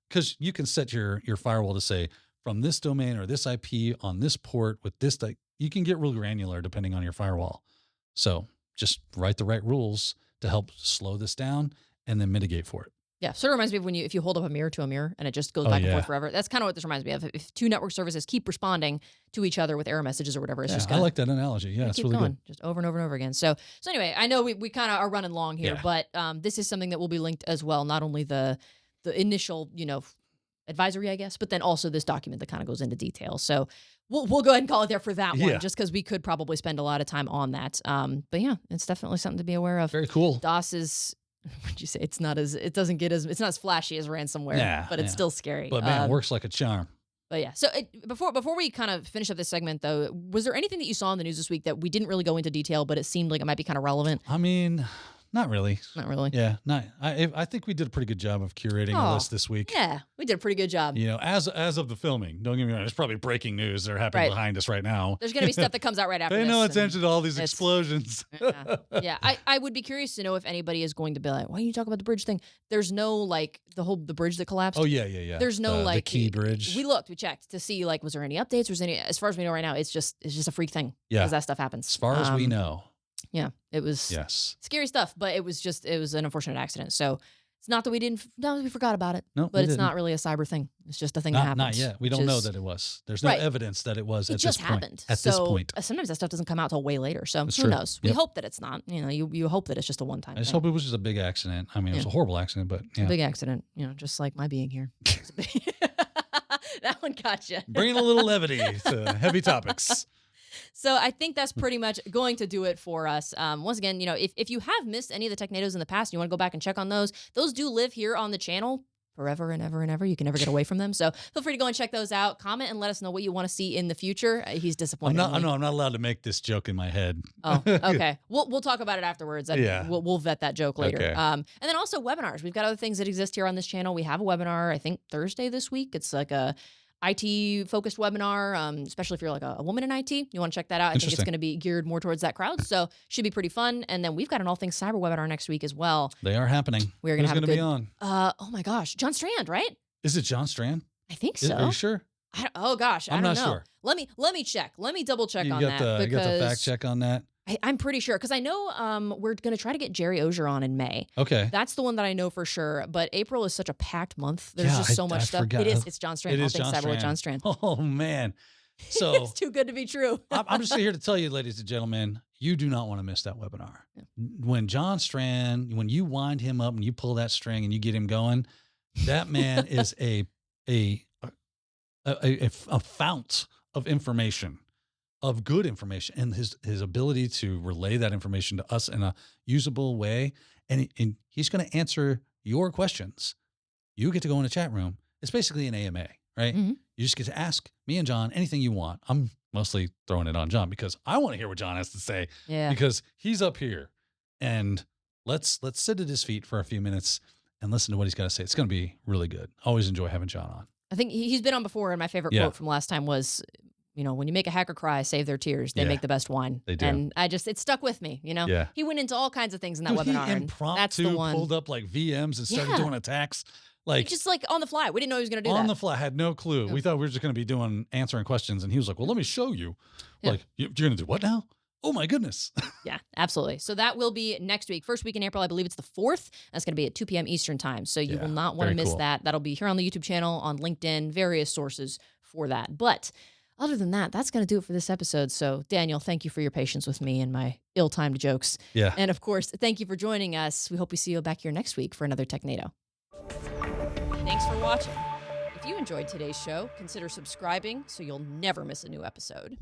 because you can set your firewall to say from this domain or this IP on this port with this, you can get real granular depending on your firewall. So just write the right rules to help slow this down and then mitigate for it. Yeah, sort of reminds me of if you hold up a mirror to a mirror and it just goes back and forth forever. That's kind of what this reminds me of. If two network services keep responding to each other with error messages or whatever, it's just gonna, I like that analogy. Yeah, it's really good. Just over and over and over again. So anyway, I know we kind of are running long here, but this is something that will be linked as well. Not only the initial advisory, I guess, but then also this document that kind of goes into detail. So we'll go ahead and call it there for that one, just because we could probably spend a lot of time on that. But yeah, it's definitely something to be aware of. Very cool. DOS is. What'd you say? It's not as flashy as ransomware, but it's still scary. But man, it works like a charm. But yeah. So before we kind of finish up this segment, though, was there anything that you saw in the news this week that we didn't really go into detail, but it seemed like it might be kind of relevant? I mean, not really. Not really. Yeah. I think we did a pretty good job of curating a list this week. Yeah, we did a pretty good job. As of the filming, don't get me wrong, there's probably breaking news that are happening behind us right now. There's going to be stuff that comes out right after Pay this. no attention to all these explosions. Yeah. I would be curious to know if anybody is going to be like, why don't you talk about the bridge thing? There's no the bridge that collapsed. Oh yeah. There's no the key bridge. We checked to see was there any updates? Was any, as far as we know right now, it's just a freak thing. Yeah. Because that stuff happens. As far as we know. Yeah, it was scary stuff, but it was an unfortunate accident. So it's not that we forgot about it, but it's not really a cyber thing. It's just a thing that happens. Not yet. We don't know that it was. There's no evidence that it was at this point. At this point. Sometimes that stuff doesn't come out till way later. So who knows? We hope that it's not. You hope that it's just a one-time thing. I just hope it was just a big accident. I mean, it was a horrible accident, but a big accident. Just like my being here. That one got you. Bringing a little levity to heavy topics. So I think that's pretty much going to do it for us. Once again, if you have missed any of the Technados in the past and you want to go back and check on those do live here on the channel forever and ever and ever. You can never get away from them. So feel free to go and check those out. Comment and let us know what you want to see in the future. He's disappointed. I'm not allowed to make this joke in my head. Oh, okay. We'll talk about it afterwards. We'll vet that joke later. Okay. And then also webinars. We've got other things that exist here on this channel. We have a webinar, I think Thursday this week. It's like a IT-focused webinar, especially if you're like a woman in IT. You want to check that out. I think it's going to be geared more towards that crowd, so should be pretty fun. And then we've got an all things cyber webinar next week as well. They are happening. We're going to have be on. Oh my gosh, John Strand, right? Is it John Strand? I think so. Are you sure? Oh gosh, I don't know. I'm not sure. Let me check. Let me double check on that. You got the fact check on that? I'm pretty sure, because I know we're going to try to get Jerry Ozier on in May. Okay. That's the one that I know for sure. But April is such a packed month. There's just so much stuff. Forgot. It's John Strand. It is All things cyber with John Strand. Oh, man. So it's too good to be true. I'm just here to tell you, ladies and gentlemen, you do not want to miss that webinar. Yeah. When John Strand, when you wind him up and you pull that string and you get him going, that man is a fount of information. Of good information, and his ability to relay that information to us in a usable way. And he's going to answer your questions. You get to go in a chat room It's basically an AMA, right? Mhm. You just get to ask me and John anything you want. I'm mostly throwing it on John because I want to hear what John has to say Yeah. because he's up here, and let's sit at his feet for a few minutes and listen to what he's got to say. It's going to be really good. Always enjoy having John on. I think he's been on before, and my favorite Yeah. quote from last time was, when you make a hacker cry, save their tears. They Yeah. make the best wine. They do. And it stuck with me, Yeah. He went into all kinds of things in that Dude, webinar. he And that's the impromptu one. pulled up like VMs and started Yeah. doing attacks. Like Just like on the fly. We didn't know he was going to do on that. the fly, had no clue. Yeah. We thought we were just going to be answering questions. And he was like, well, let me show you. Yeah. Like, you're going to do what now? Oh my goodness. Yeah, absolutely. So that will be next week. First week in April, I believe it's the 4th. That's going to be at 2 p.m. Eastern time. So you Yeah, will not want to very miss cool. that. That'll be here on the YouTube channel, on LinkedIn, various sources for that. But other than that, that's going to do it for this episode. So Daniel, thank you for your patience with me and my ill-timed jokes. Yeah. And of course, thank you for joining us. We hope we see you back here next week for another Technado. Thanks for watching. If you enjoyed today's show, consider subscribing so you'll never miss a new episode.